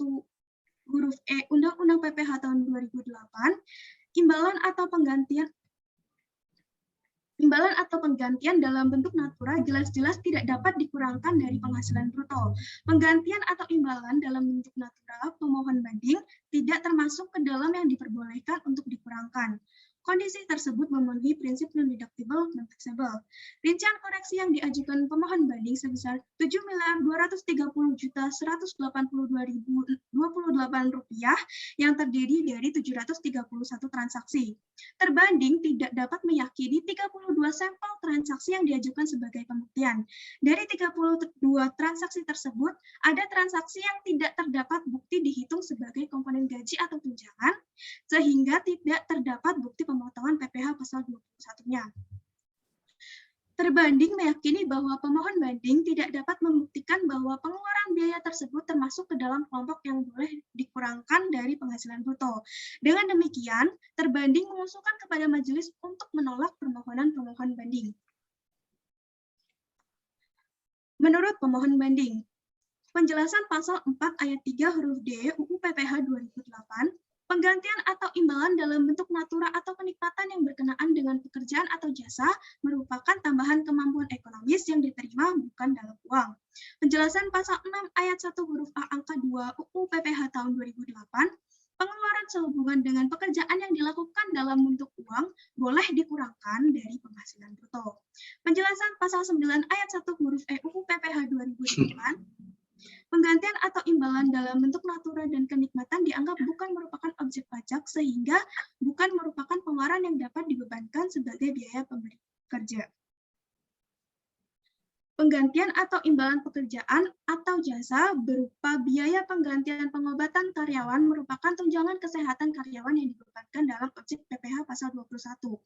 huruf E Undang-Undang PPH tahun 2008, imbalan atau penggantian dalam bentuk natura jelas-jelas tidak dapat dikurangkan dari penghasilan bruto. Penggantian atau imbalan dalam bentuk natura pemohon banding tidak termasuk ke dalam yang diperbolehkan untuk dikurangkan. Kondisi tersebut memenuhi prinsip non-deductible, non-taxable. Rincian koreksi yang diajukan pemohon banding sebesar Rp7.232.182.028 yang terdiri dari 731 transaksi. Terbanding tidak dapat meyakini 32 sampel transaksi yang diajukan sebagai pembuktian. Dari 32 transaksi tersebut, ada transaksi yang tidak terdapat bukti dihitung sebagai komponen gaji atau tunjangan, sehingga tidak terdapat bukti pemotongan PPH pasal 21-nya. Terbanding meyakini bahwa pemohon banding tidak dapat membuktikan bahwa pengeluaran biaya tersebut termasuk ke dalam kelompok yang boleh dikurangkan dari penghasilan bruto. Dengan demikian, terbanding mengusulkan kepada majelis untuk menolak permohonan pemohon banding. Menurut pemohon banding, penjelasan pasal 4 ayat 3 huruf D UU PPH 2008, penggantian atau imbalan dalam bentuk natura atau kenikmatan yang berkenaan dengan pekerjaan atau jasa merupakan tambahan kemampuan ekonomis yang diterima bukan dalam uang. Penjelasan pasal 6 ayat 1 huruf A angka 2 UU PPH tahun 2008, pengeluaran sehubungan dengan pekerjaan yang dilakukan dalam bentuk uang boleh dikurangkan dari penghasilan bruto. Penjelasan pasal 9 ayat 1 huruf E UU PPH 2008, penggantian atau imbalan dalam bentuk natura dan kenikmatan dianggap bukan merupakan objek pajak sehingga bukan merupakan pengeluaran yang dapat dibebankan sebagai biaya pemberi kerja. Penggantian atau imbalan pekerjaan atau jasa berupa biaya penggantian pengobatan karyawan merupakan tunjangan kesehatan karyawan yang dibebankan dalam objek PPH pasal 21.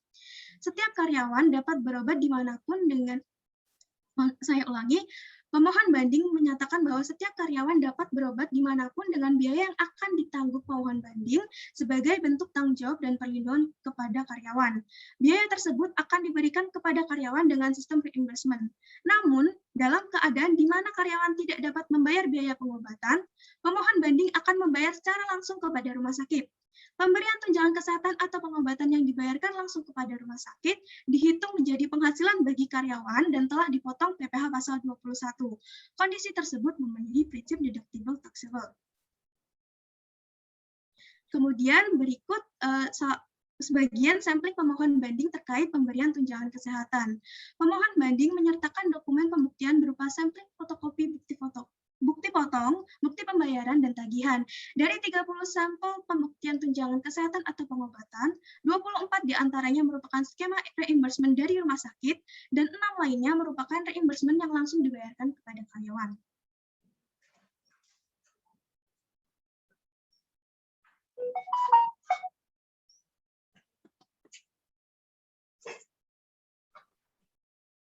Setiap karyawan dapat berobat dimanapun dengan, saya ulangi, pemohon banding menyatakan bahwa setiap karyawan dapat berobat dimanapun dengan biaya yang akan ditanggung pemohon banding sebagai bentuk tanggung jawab dan perlindungan kepada karyawan. Biaya tersebut akan diberikan kepada karyawan dengan sistem reimbursement. Namun, dalam keadaan di mana karyawan tidak dapat membayar biaya pengobatan, pemohon banding akan membayar secara langsung kepada rumah sakit. Pemberian tunjangan kesehatan atau pengobatan yang dibayarkan langsung kepada rumah sakit dihitung menjadi penghasilan bagi karyawan dan telah dipotong PPH pasal 21. Kondisi tersebut memenuhi prinsip deductible taxable. Kemudian berikut sebagian sampling pemohon banding terkait pemberian tunjangan kesehatan. Pemohon banding menyertakan dokumen pembuktian berupa sampling fotokopi bukti potong, bukti pembayaran, dan tagihan. Dari 30 sampel pembuktian tunjangan kesehatan atau pengobatan, 24 diantaranya merupakan skema reimbursement dari rumah sakit, dan 6 lainnya merupakan reimbursement yang langsung dibayarkan kepada karyawan.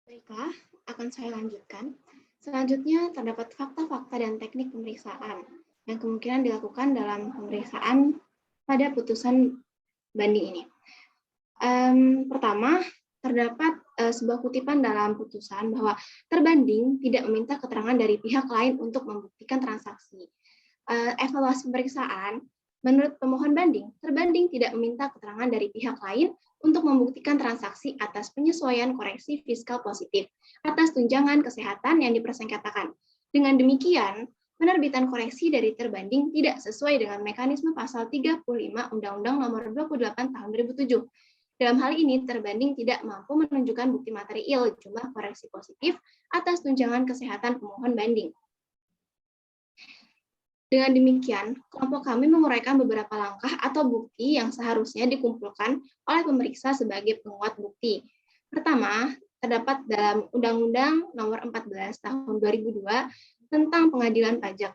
Baiklah, akan saya lanjutkan. Selanjutnya, terdapat fakta-fakta dan teknik pemeriksaan yang kemungkinan dilakukan dalam pemeriksaan pada putusan banding ini. Pertama, terdapat sebuah kutipan dalam putusan bahwa terbanding tidak meminta keterangan dari pihak lain untuk membuktikan transaksi. Evaluasi pemeriksaan, menurut pemohon banding, terbanding tidak meminta keterangan dari pihak lain untuk membuktikan transaksi atas penyesuaian koreksi fiskal positif atas tunjangan kesehatan yang dipersengketakan. Dengan demikian, penerbitan koreksi dari terbanding tidak sesuai dengan mekanisme pasal 35 Undang-Undang Nomor 28 Tahun 2007. Dalam hal ini, terbanding tidak mampu menunjukkan bukti material jumlah koreksi positif atas tunjangan kesehatan pemohon banding. Dengan demikian, kelompok kami menguraikan beberapa langkah atau bukti yang seharusnya dikumpulkan oleh pemeriksa sebagai penguat bukti. Pertama, terdapat dalam Undang-Undang Nomor 14 Tahun 2002 tentang Pengadilan Pajak.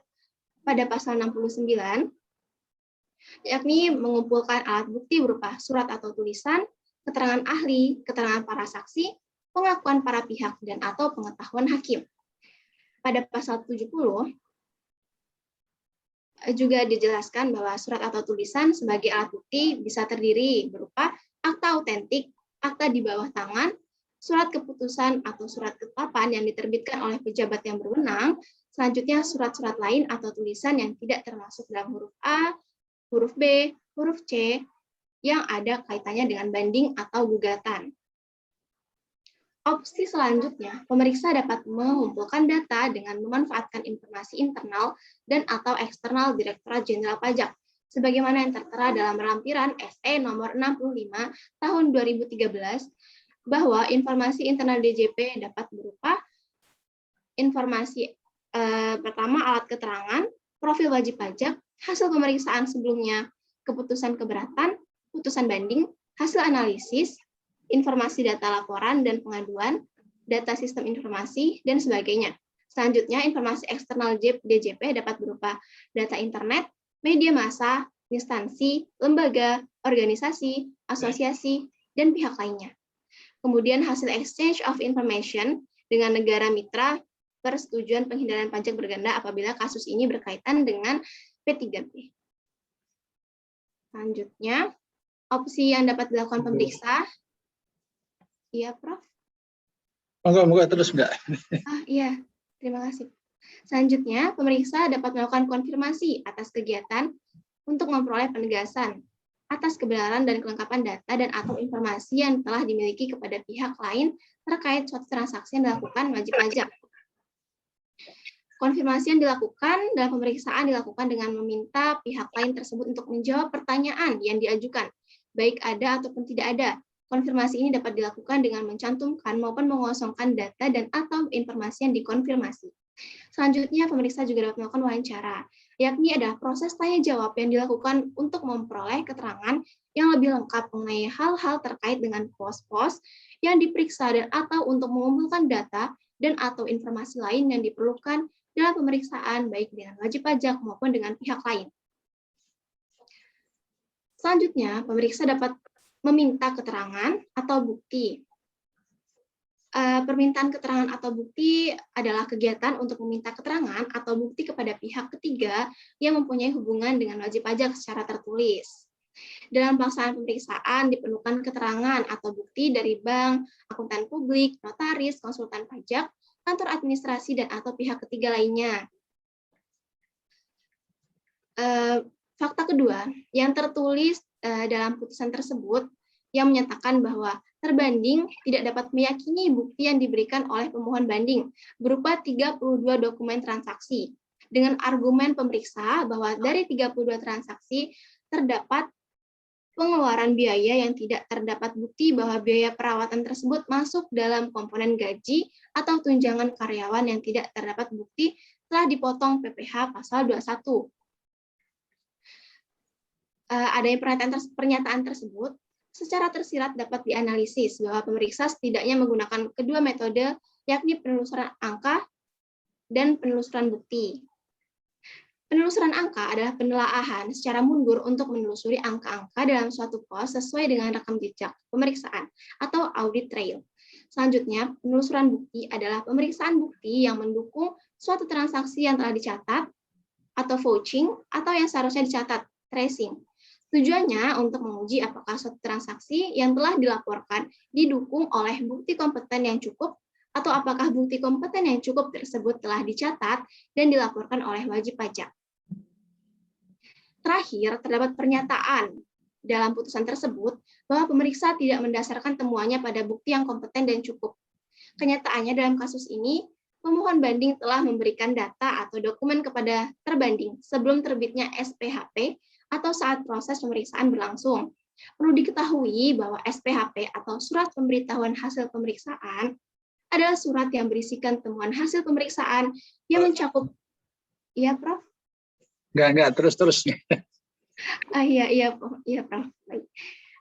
Pada pasal 69, yakni mengumpulkan alat bukti berupa surat atau tulisan, keterangan ahli, keterangan para saksi, pengakuan para pihak, dan atau pengetahuan hakim. Pada pasal 70, juga dijelaskan bahwa surat atau tulisan sebagai alat bukti bisa terdiri berupa akta autentik, akta di bawah tangan, surat keputusan atau surat ketetapan yang diterbitkan oleh pejabat yang berwenang, selanjutnya surat-surat lain atau tulisan yang tidak termasuk dalam huruf A, huruf B, huruf C, yang ada kaitannya dengan banding atau gugatan. Opsi selanjutnya, pemeriksa dapat mengumpulkan data dengan memanfaatkan informasi internal dan atau eksternal Direktorat Jenderal Pajak, sebagaimana yang tertera dalam lampiran SE nomor 65 tahun 2013, bahwa informasi internal DJP dapat berupa informasi pertama alat keterangan, profil wajib pajak, hasil pemeriksaan sebelumnya, keputusan keberatan, putusan banding, hasil analisis, informasi data laporan dan pengaduan, data sistem informasi, dan sebagainya. Selanjutnya, informasi eksternal DJP dapat berupa data internet, media massa, instansi, lembaga, organisasi, asosiasi, dan pihak lainnya. Kemudian hasil exchange of information dengan negara mitra persetujuan penghindaran pajak berganda apabila kasus ini berkaitan dengan P3B. Selanjutnya, opsi yang dapat dilakukan pemeriksa. Iya, Prof. Moga terus, Mbak. Iya, terima kasih. Selanjutnya, pemeriksa dapat melakukan konfirmasi atas kegiatan untuk memperoleh penegasan atas kebenaran dan kelengkapan data dan atau informasi yang telah dimiliki kepada pihak lain terkait suatu transaksi yang dilakukan wajib pajak. Konfirmasi yang dilakukan dalam pemeriksaan dilakukan dengan meminta pihak lain tersebut untuk menjawab pertanyaan yang diajukan, baik ada ataupun tidak ada. Konfirmasi ini dapat dilakukan dengan mencantumkan maupun mengosongkan data dan atau informasi yang dikonfirmasi. Selanjutnya, pemeriksa juga dapat melakukan wawancara, yakni adalah proses tanya jawab yang dilakukan untuk memperoleh keterangan yang lebih lengkap mengenai hal-hal terkait dengan pos-pos yang diperiksa dan atau untuk mengumpulkan data dan atau informasi lain yang diperlukan dalam pemeriksaan baik dengan wajib pajak maupun dengan pihak lain. Selanjutnya, pemeriksa dapat meminta keterangan atau bukti. Permintaan keterangan atau bukti adalah kegiatan untuk meminta keterangan atau bukti kepada pihak ketiga yang mempunyai hubungan dengan wajib pajak secara tertulis. Dalam pelaksanaan pemeriksaan diperlukan keterangan atau bukti dari bank, akuntan publik, notaris, konsultan pajak, kantor administrasi, dan atau pihak ketiga lainnya. Fakta kedua, yang tertulis dalam putusan tersebut yang menyatakan bahwa terbanding tidak dapat meyakini bukti yang diberikan oleh pemohon banding berupa 32 dokumen transaksi dengan argumen pemeriksa bahwa dari 32 transaksi terdapat pengeluaran biaya yang tidak terdapat bukti bahwa biaya perawatan tersebut masuk dalam komponen gaji atau tunjangan karyawan yang tidak terdapat bukti telah dipotong PPh pasal 21. Adanya pernyataan tersebut secara tersirat dapat dianalisis bahwa pemeriksa setidaknya menggunakan kedua metode, yakni penelusuran angka dan penelusuran bukti. Penelusuran angka adalah penelaahan secara mundur untuk menelusuri angka-angka dalam suatu pos sesuai dengan rekam jejak pemeriksaan atau audit trail. Selanjutnya, penelusuran bukti adalah pemeriksaan bukti yang mendukung suatu transaksi yang telah dicatat atau vouching atau yang seharusnya dicatat, tracing. Tujuannya untuk menguji apakah suatu transaksi yang telah dilaporkan didukung oleh bukti kompeten yang cukup atau apakah bukti kompeten yang cukup tersebut telah dicatat dan dilaporkan oleh wajib pajak. Terakhir, terdapat pernyataan dalam putusan tersebut bahwa pemeriksa tidak mendasarkan temuannya pada bukti yang kompeten dan cukup. Kenyataannya dalam kasus ini, pemohon banding telah memberikan data atau dokumen kepada terbanding sebelum terbitnya SPHP atau saat proses pemeriksaan berlangsung. Perlu diketahui bahwa SPHP atau surat pemberitahuan hasil pemeriksaan adalah surat yang berisikan temuan hasil pemeriksaan yang mencakup, ya Prof? Enggak, terus. Iya, Prof. Baik.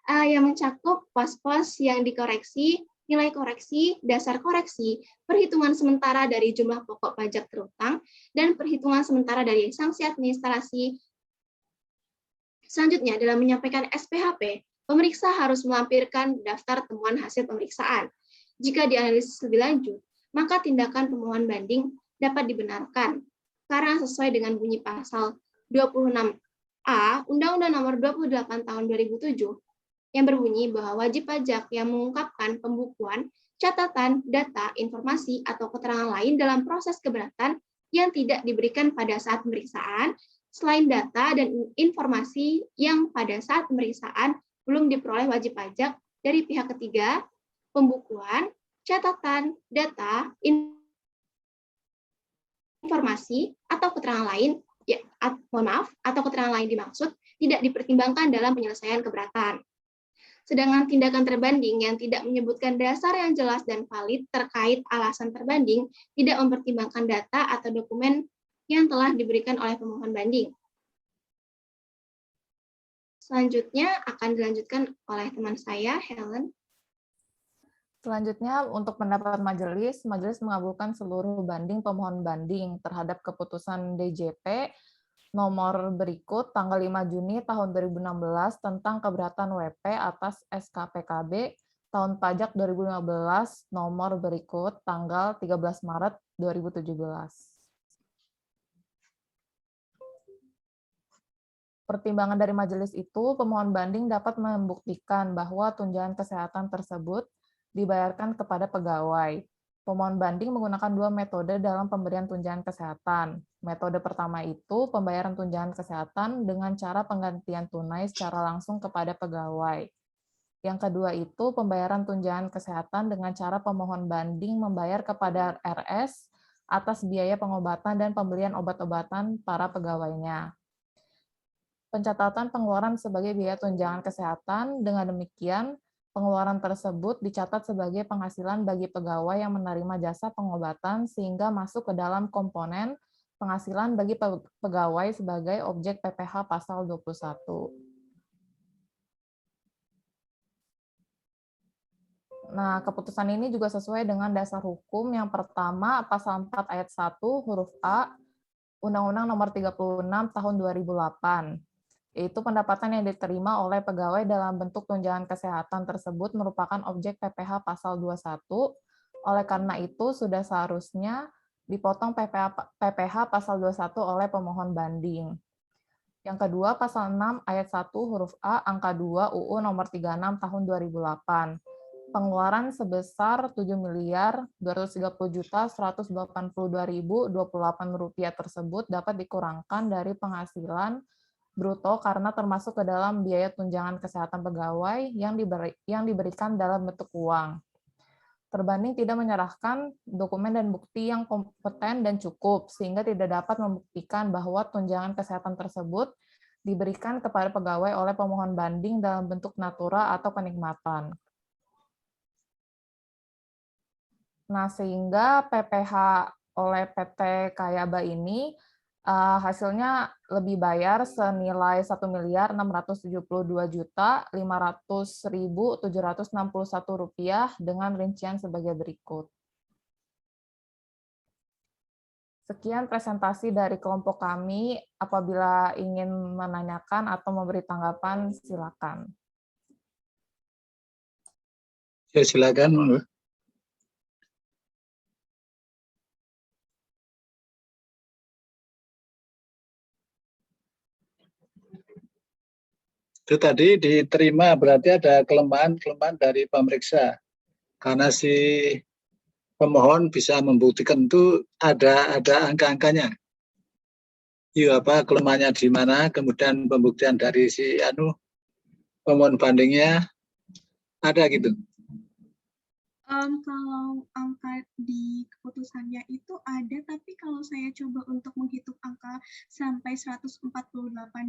Yang mencakup pos-pos yang dikoreksi, nilai koreksi, dasar koreksi, perhitungan sementara dari jumlah pokok pajak terutang, dan perhitungan sementara dari sanksi administrasi. Selanjutnya, dalam menyampaikan SPHP, pemeriksa harus melampirkan daftar temuan hasil pemeriksaan. Jika dianalisis lebih lanjut, maka tindakan pemohon banding dapat dibenarkan karena sesuai dengan bunyi pasal 26A Undang-Undang Nomor 28 Tahun 2007 yang berbunyi bahwa wajib pajak yang mengungkapkan pembukuan, catatan, data, informasi, atau keterangan lain dalam proses keberatan yang tidak diberikan pada saat pemeriksaan, selain data dan informasi yang pada saat pemeriksaan belum diperoleh wajib pajak dari pihak ketiga, pembukuan, catatan, data, informasi, atau keterangan lain, atau keterangan lain dimaksud, tidak dipertimbangkan dalam penyelesaian keberatan. Sedangkan tindakan terbanding yang tidak menyebutkan dasar yang jelas dan valid terkait alasan terbanding tidak mempertimbangkan data atau dokumen yang telah diberikan oleh pemohon banding. Selanjutnya akan dilanjutkan oleh teman saya, Helen. Selanjutnya, untuk pendapat majelis mengabulkan seluruh banding pemohon banding terhadap keputusan DJP nomor berikut tanggal 5 Juni tahun 2016 tentang keberatan WP atas SKPKB tahun pajak 2015 nomor berikut tanggal 13 Maret 2017. Pertimbangan dari majelis itu, pemohon banding dapat membuktikan bahwa tunjangan kesehatan tersebut dibayarkan kepada pegawai. Pemohon banding menggunakan dua metode dalam pemberian tunjangan kesehatan. Metode pertama itu pembayaran tunjangan kesehatan dengan cara penggantian tunai secara langsung kepada pegawai. Yang kedua itu pembayaran tunjangan kesehatan dengan cara pemohon banding membayar kepada RS atas biaya pengobatan dan pembelian obat-obatan para pegawainya. Pencatatan pengeluaran sebagai biaya tunjangan kesehatan, dengan demikian pengeluaran tersebut dicatat sebagai penghasilan bagi pegawai yang menerima jasa pengobatan sehingga masuk ke dalam komponen penghasilan bagi pegawai sebagai objek PPh pasal 21. Nah, keputusan ini juga sesuai dengan dasar hukum yang pertama pasal 4 ayat 1 huruf A Undang-Undang Nomor 36 Tahun 2008. Yaitu pendapatan yang diterima oleh pegawai dalam bentuk tunjangan kesehatan tersebut merupakan objek PPh pasal 21. Oleh karena itu, sudah seharusnya dipotong PPh pasal 21 oleh pemohon banding. Yang kedua, pasal 6 ayat 1 huruf A angka 2 UU nomor 36 tahun 2008. Pengeluaran sebesar Rp7.230.182.028 tersebut dapat dikurangkan dari penghasilan bruto karena termasuk ke dalam biaya tunjangan kesehatan pegawai yang diberikan dalam bentuk uang. Terbanding tidak menyerahkan dokumen dan bukti yang kompeten dan cukup, sehingga tidak dapat membuktikan bahwa tunjangan kesehatan tersebut diberikan kepada pegawai oleh pemohon banding dalam bentuk natura atau kenikmatan. Nah, sehingga PPh oleh PT Kayaba ini hasilnya lebih bayar senilai Rp1.572.500.761 dengan rincian sebagai berikut. Sekian presentasi dari kelompok kami. Apabila ingin menanyakan atau memberi tanggapan, silakan. Ya, silakan. Itu tadi diterima berarti ada kelemahan-kelemahan dari pemeriksa. Karena si pemohon bisa membuktikan itu ada angka-angkanya. Iya, apa kelemahannya di mana, kemudian pembuktian dari si pemohon bandingnya ada gitu. Kalau angka di keputusannya itu ada, tapi kalau saya coba untuk menghitung angka sampai 148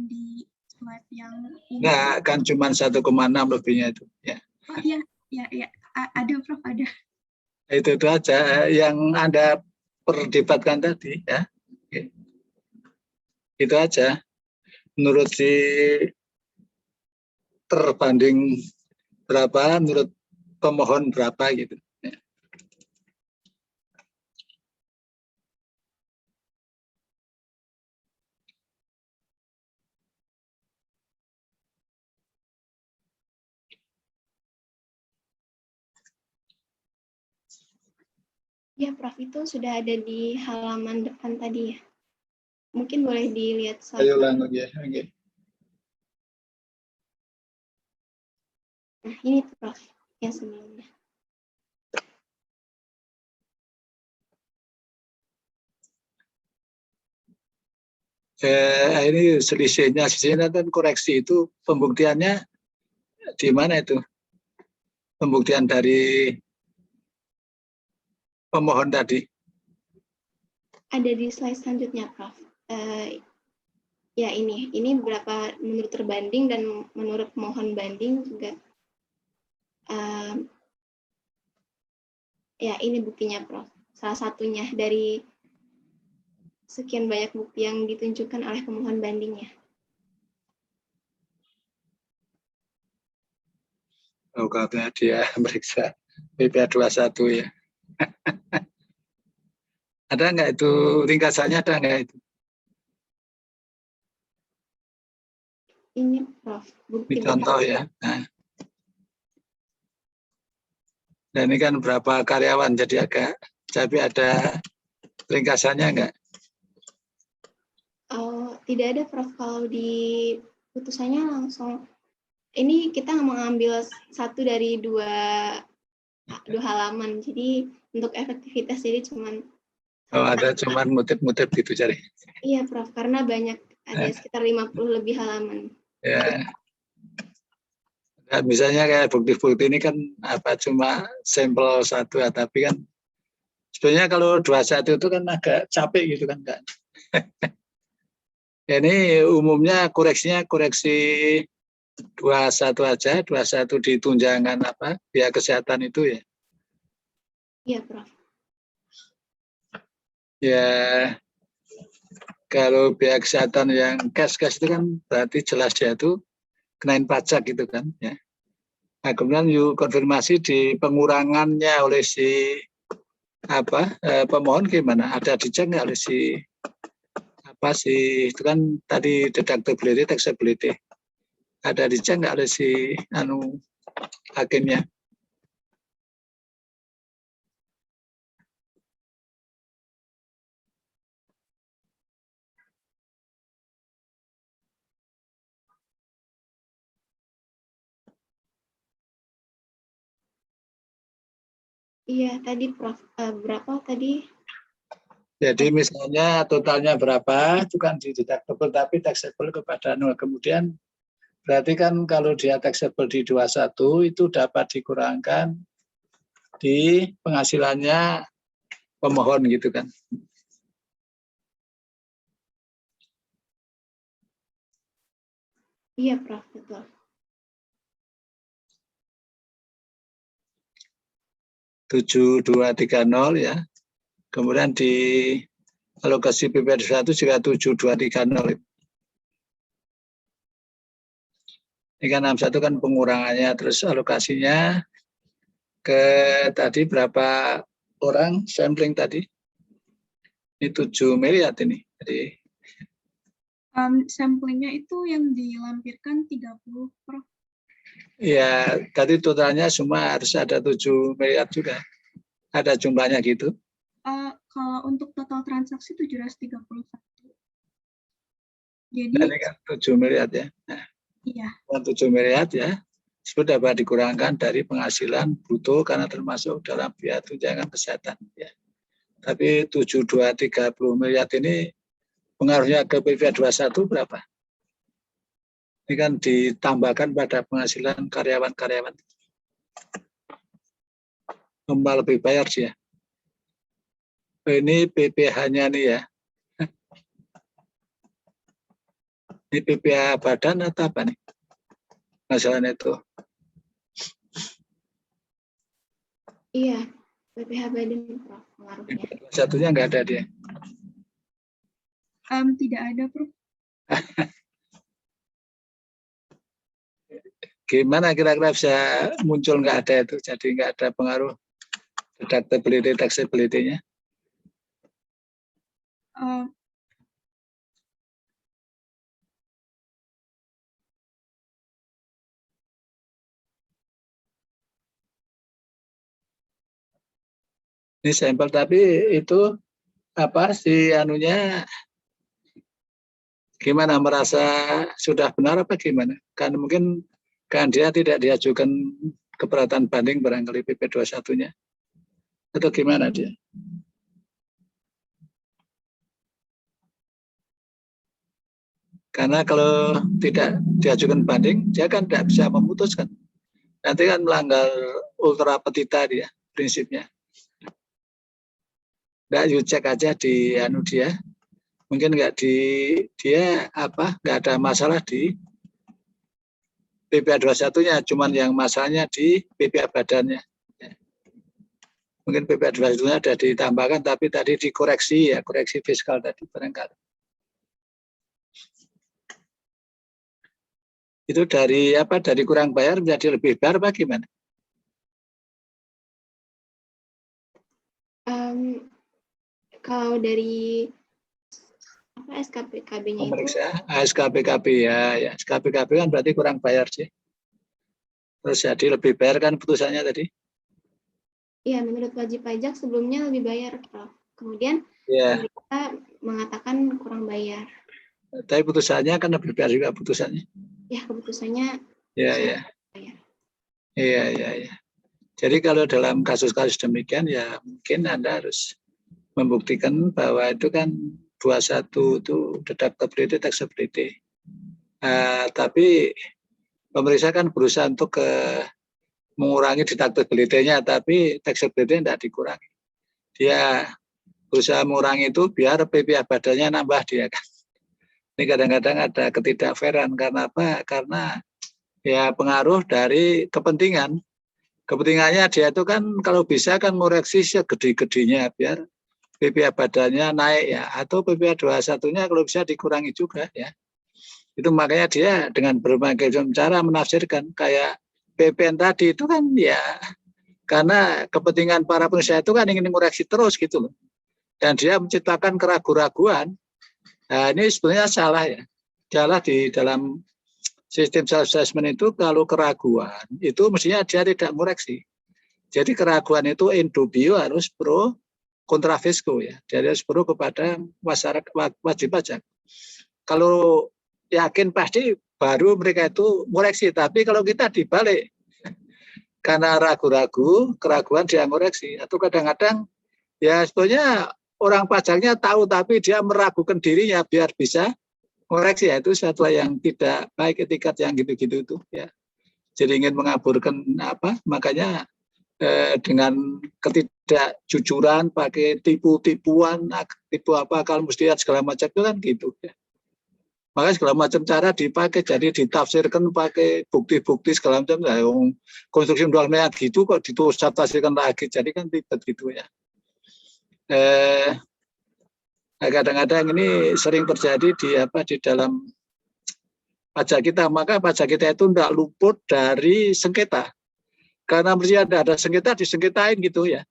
di slide yang ini. Enggak, kan cuma 1,6 lebihnya itu. Ya. Oh iya, ya, ada Prof, ada. Itu aja yang Anda perdebatkan tadi, ya. Oke. Itu aja. Menurut si terbanding berapa, menurut pemohon berapa gitu. Ya, Prof, itu sudah ada di halaman depan tadi ya. Mungkin boleh dilihat. Ayo ulang ya. Okay. Nah, ini Prof, yang sebelumnya. Ini selisihnya dan koreksi itu pembuktiannya di mana itu? Pembuktian dari pemohon tadi. Ada di slide selanjutnya, Prof. Ya, ini berapa menurut terbanding dan menurut pemohon banding juga. Ya, ini buktinya, Prof. Salah satunya dari sekian banyak bukti yang ditunjukkan oleh pemohon bandingnya. Oh, katanya dia meriksa PPh 21 ya. Ada nggak itu ringkasannya, ada nggak itu? Ini Prof, bukti. Ini contoh ya. Nah. Dan ini kan berapa karyawan, jadi tapi ada ringkasannya nggak? Oh, tidak ada Prof, kalau di putusannya langsung. Ini kita mengambil satu dari dua halaman, jadi untuk efektivitas jadi cuman. Oh, ada cuman motif-motif gitu cari. Iya Prof, karena banyak, ada sekitar 50 lebih halaman. Ya. Nah, misalnya kayak bukti-bukti ini kan cuma sampel satu, tapi kan sebenarnya kalau 21 itu kan agak capek gitu kan, kan. Ini umumnya koreksinya koreksi 21 aja, 21 di tunjangan biaya kesehatan itu ya. Iya Prof. Ya, kalau biaya kesehatan yang cash itu kan berarti jelas dia itu kenain pajak gitu kan ya. Nah, kemudian konfirmasi di pengurangannya oleh si pemohon gimana? Ada dicek nggak oleh si itu kan tadi deductibility, taxability. Ada dicek nggak oleh si hakimnya? Iya, tadi Prof, berapa tadi? Jadi misalnya totalnya berapa, itu kan di deductible tapi taxable kepada nol. Kemudian berarti kan kalau dia taxable di 21 itu dapat dikurangkan di penghasilannya pemohon gitu kan. Iya, Prof, betul. (7230) ya. Kemudian di alokasi PP21 juga 7230. Ini kan 61 kan pengurangannya, terus alokasinya ke tadi berapa orang sampling tadi? Ini 7 miliar ini. Jadi Samplingnya itu yang dilampirkan 30, Prof. ya tadi totalnya semua harus ada 7 miliar juga. Ada jumlahnya gitu. Kalau untuk total transaksi 731. Jadi Nah, ini kan 7 miliar ya. Nah, iya. 7 miliar ya. Sudah dapat dikurangkan dari penghasilan bruto karena termasuk dalam biaya tunjangan kesehatan ya. Tapi 7230 miliar ini pengaruhnya ke PP21 berapa? Ini kan ditambahkan pada penghasilan karyawan-karyawan. Kembali lebih bayar sih ya. Ini PPh-nya nih ya. Ini PPh badan atau apa nih? Masalahnya itu. Iya, PPh badan, Prof, pengaruhnya. Satunya nggak ada dia. Tidak ada, Prof. Gimana kira-kira bisa muncul nggak ada itu? Jadi nggak ada pengaruh deductibility, taxability-nya. Ini sampel tapi itu apa si anunya gimana, merasa sudah benar apa gimana? Kan mungkin kan dia tidak diajukan keberatan banding barangkali PP21-nya. Atau gimana dia? Karena kalau tidak diajukan banding, dia kan tidak bisa memutuskan. Nanti kan melanggar ultra petita dia, prinsipnya. Nggak you cek aja di anu dia, mungkin nggak di dia apa nggak ada masalah di PPh 21-nya, cuman yang masalahnya di PPh badannya. Mungkin PPh 21-nya ada ditambahkan, tapi tadi dikoreksi ya, koreksi fiskal tadi barangkali. Itu dari apa? Dari kurang bayar menjadi lebih bayar bagaimana? Kalau dari apa SKPKB-nya itu? Pemeriksa SKPKB ya, SKPKB kan berarti kurang bayar sih. Terus jadi lebih bayar kan putusannya tadi? Iya, menurut wajib pajak sebelumnya lebih bayar, Prof. Kemudian pemerintah mengatakan kurang bayar. Tapi putusannya kan lebih bayar juga putusannya. Ya, keputusannya. Iya. Jadi kalau dalam kasus-kasus demikian ya mungkin Anda harus membuktikan bahwa itu kan 21 itu deductibility, taxability. Tapi pemeriksa kan berusaha untuk mengurangi deductibility-nya, tapi taxability tidak dikurangi. Dia berusaha mengurangi itu biar PPh badannya nambah dia kan. Ini kadang-kadang ada ketidakfairan karena apa? Karena ya pengaruh dari kepentingan. Kepentingannya dia itu kan kalau bisa kan mengoreksi segede-gedenya biar PPh badannya naik ya, atau PPh 21-nya kalau bisa dikurangi juga ya. Itu makanya dia dengan berbagai cara menafsirkan kayak PPN tadi itu kan ya karena kepentingan para pengusaha itu kan ingin mengoreksi terus gitu loh. Dan dia menciptakan keraguan-raguan. Nah, ini sebenarnya salah ya. Salah di dalam sistem self-assessment itu kalau keraguan itu mestinya dia tidak mengoreksi. Jadi keraguan itu in dubio harus pro kontra fisco ya. Jadi harus pro kepada masyarakat wajib pajak. Kalau yakin pasti baru mereka itu mengoreksi. Tapi kalau kita dibalik karena ragu-ragu, keraguan dia mengoreksi. Atau kadang-kadang ya sebetulnya orang pajaknya tahu tapi dia meragukan dirinya biar bisa mengoreksi. Ya, itu suatu yang tidak baik, etikat yang gitu-gitu itu ya. Jadi ingin mengaburkan apa? Makanya dengan ketidakjujuran, pakai tipu-tipuan, tipu apa akal mustihat segala macam itu kan gitu ya. Maka segala macam cara dipakai, jadi ditafsirkan pakai bukti-bukti segala macam. Nah, konstruksi undang-undang gitu kok ditafsirkan lagi, jadi kan ribet gitu ya. Nah, kadang-kadang ini sering terjadi di dalam pajak kita, maka pajak kita itu tidak luput dari sengketa. Karena mesti ada sengketa, disengketain gitu ya.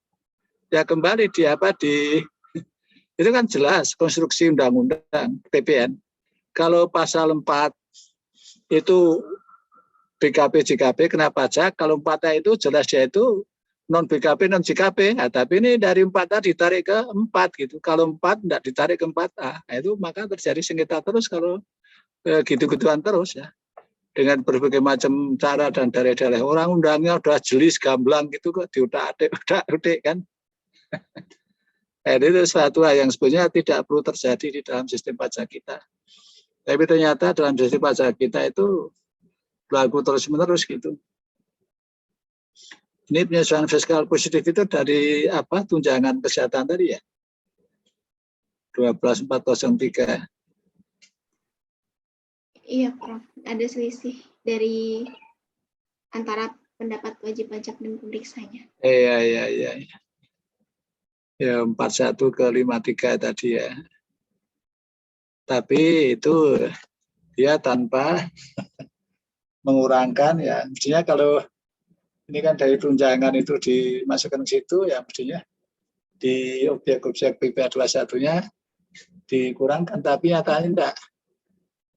Ya kembali itu kan jelas konstruksi undang-undang PPN. Kalau pasal 4 itu BKP JKP kena pajak, kalau 4 itu jelas dia itu non BKP non JKP. Nah, tapi ini dari 4A ditarik ke 4 gitu. Kalau 4 tidak ditarik ke 4A, nah, itu maka terjadi sengketa terus kalau gitu-gituan terus ya. Dengan berbagai macam cara dan dalih-dalih. Orang undangnya udah jelas gamblang gitu kok diutak-atik kan. Itu suatu hal yang sebenarnya tidak perlu terjadi di dalam sistem pajak kita. Tapi ternyata dalam sistem pajak kita itu berlaku terus-menerus gitu. Ini penyesuaian fiskal positif itu dari tunjangan kesehatan tadi ya. 12403. Iya, Prof. Ada selisih dari antara pendapat wajib pajak dan pemeriksanya. Iya. Ya 41 ke 53 tadi ya. Tapi itu dia tanpa mengurangkan ya. Mestinya kalau ini kan dari tunjangan itu dimasukkan ke situ ya mestinya di objek-objek PPh 21-nya dikurangkan, tapi nyatanya enggak.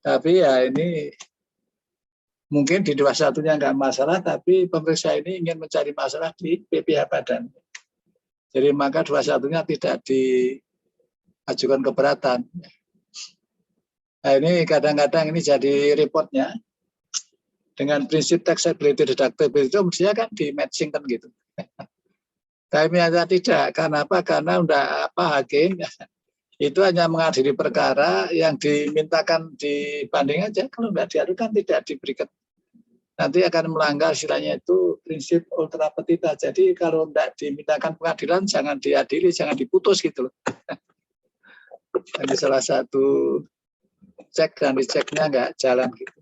Tapi ya ini mungkin di 21-nya enggak masalah, tapi pemeriksa ini ingin mencari masalah di PPh badan. Jadi maka 21-nya tidak diajukan keberatan. Nah ini kadang-kadang ini jadi repotnya. Dengan prinsip taxability deductibility itu mestinya kan di-matching kan gitu. Tapi ternyata tidak. Karena apa? Karena hakim itu hanya mengadili perkara yang dimintakan dibanding aja. Kalau tidak diadu kan tidak diberikan. Nanti akan melanggar istilahnya itu prinsip ultra petita. Jadi kalau tidak dimintakan pengadilan jangan diadili, jangan diputus gitu loh. Ini salah satu cek dan diceknya nggak jalan gitu.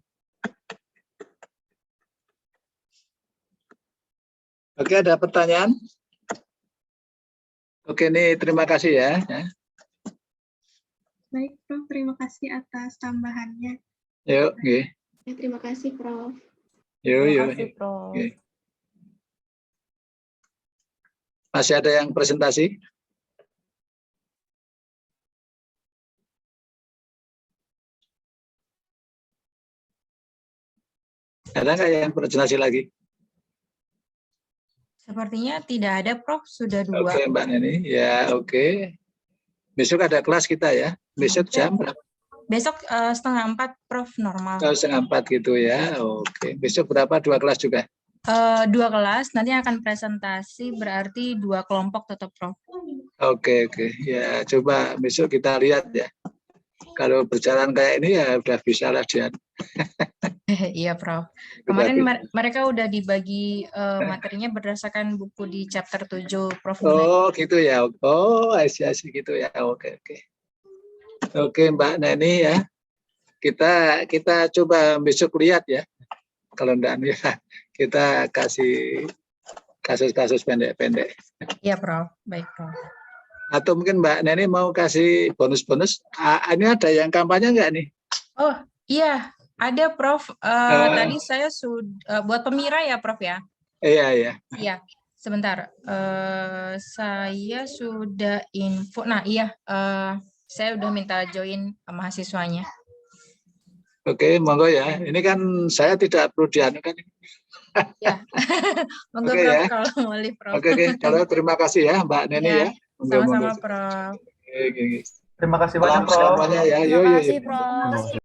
Oke, ada pertanyaan? Oke, ini terima kasih ya. Baik, Prof. Terima kasih atas tambahannya. Yuk, okay. Terima kasih, Prof. Terima kasih, Prof. Okay. Masih ada yang presentasi? Ada nggak yang presentasi lagi? Sepertinya tidak ada, Prof. Sudah 2. Oke, Mbak Neni. Ya, oke. Besok ada kelas kita ya. Besok jam berapa? Besok 3:30, Prof. Normal. 3:30 gitu ya. Oke. Besok berapa? 2 kelas juga? 2 kelas. Nanti akan presentasi, berarti 2 kelompok tetap, Prof. Oke. Ya, coba besok kita lihat ya. Kalau berjalan kayak ini ya udah bisa lah dia. Iya, Prof. Kemarin mereka udah dibagi materinya berdasarkan buku di chapter 7, Prof. Oh, gitu ya. Oh, asik gitu ya. Oke. Oke, Mbak Neni ya. Kita coba besok lihat ya. Kalau enggak ya, kita kasih kasus-kasus pendek-pendek. Iya, Prof. Baik, Prof. Atau mungkin Mbak Neni mau kasih bonus-bonus. Ini ada yang kampanye enggak nih? Oh, iya. Ada, Prof. Tadi saya sudah buat Pemira ya, Prof ya? Iya. Iya, sebentar. Saya sudah info. Nah, iya. Saya udah minta join mahasiswanya. Oke, monggo ya. Ini kan saya tidak perlu dianukan. Ya, monggo, Oke, Prof, ya. kalau boleh, Prof. Oke. Kalau terima kasih ya, Mbak Neni ya. Sama-sama, Prof. Oke. Terima kasih banyak, Prof. Semuanya ya. Terima kasih, Prof.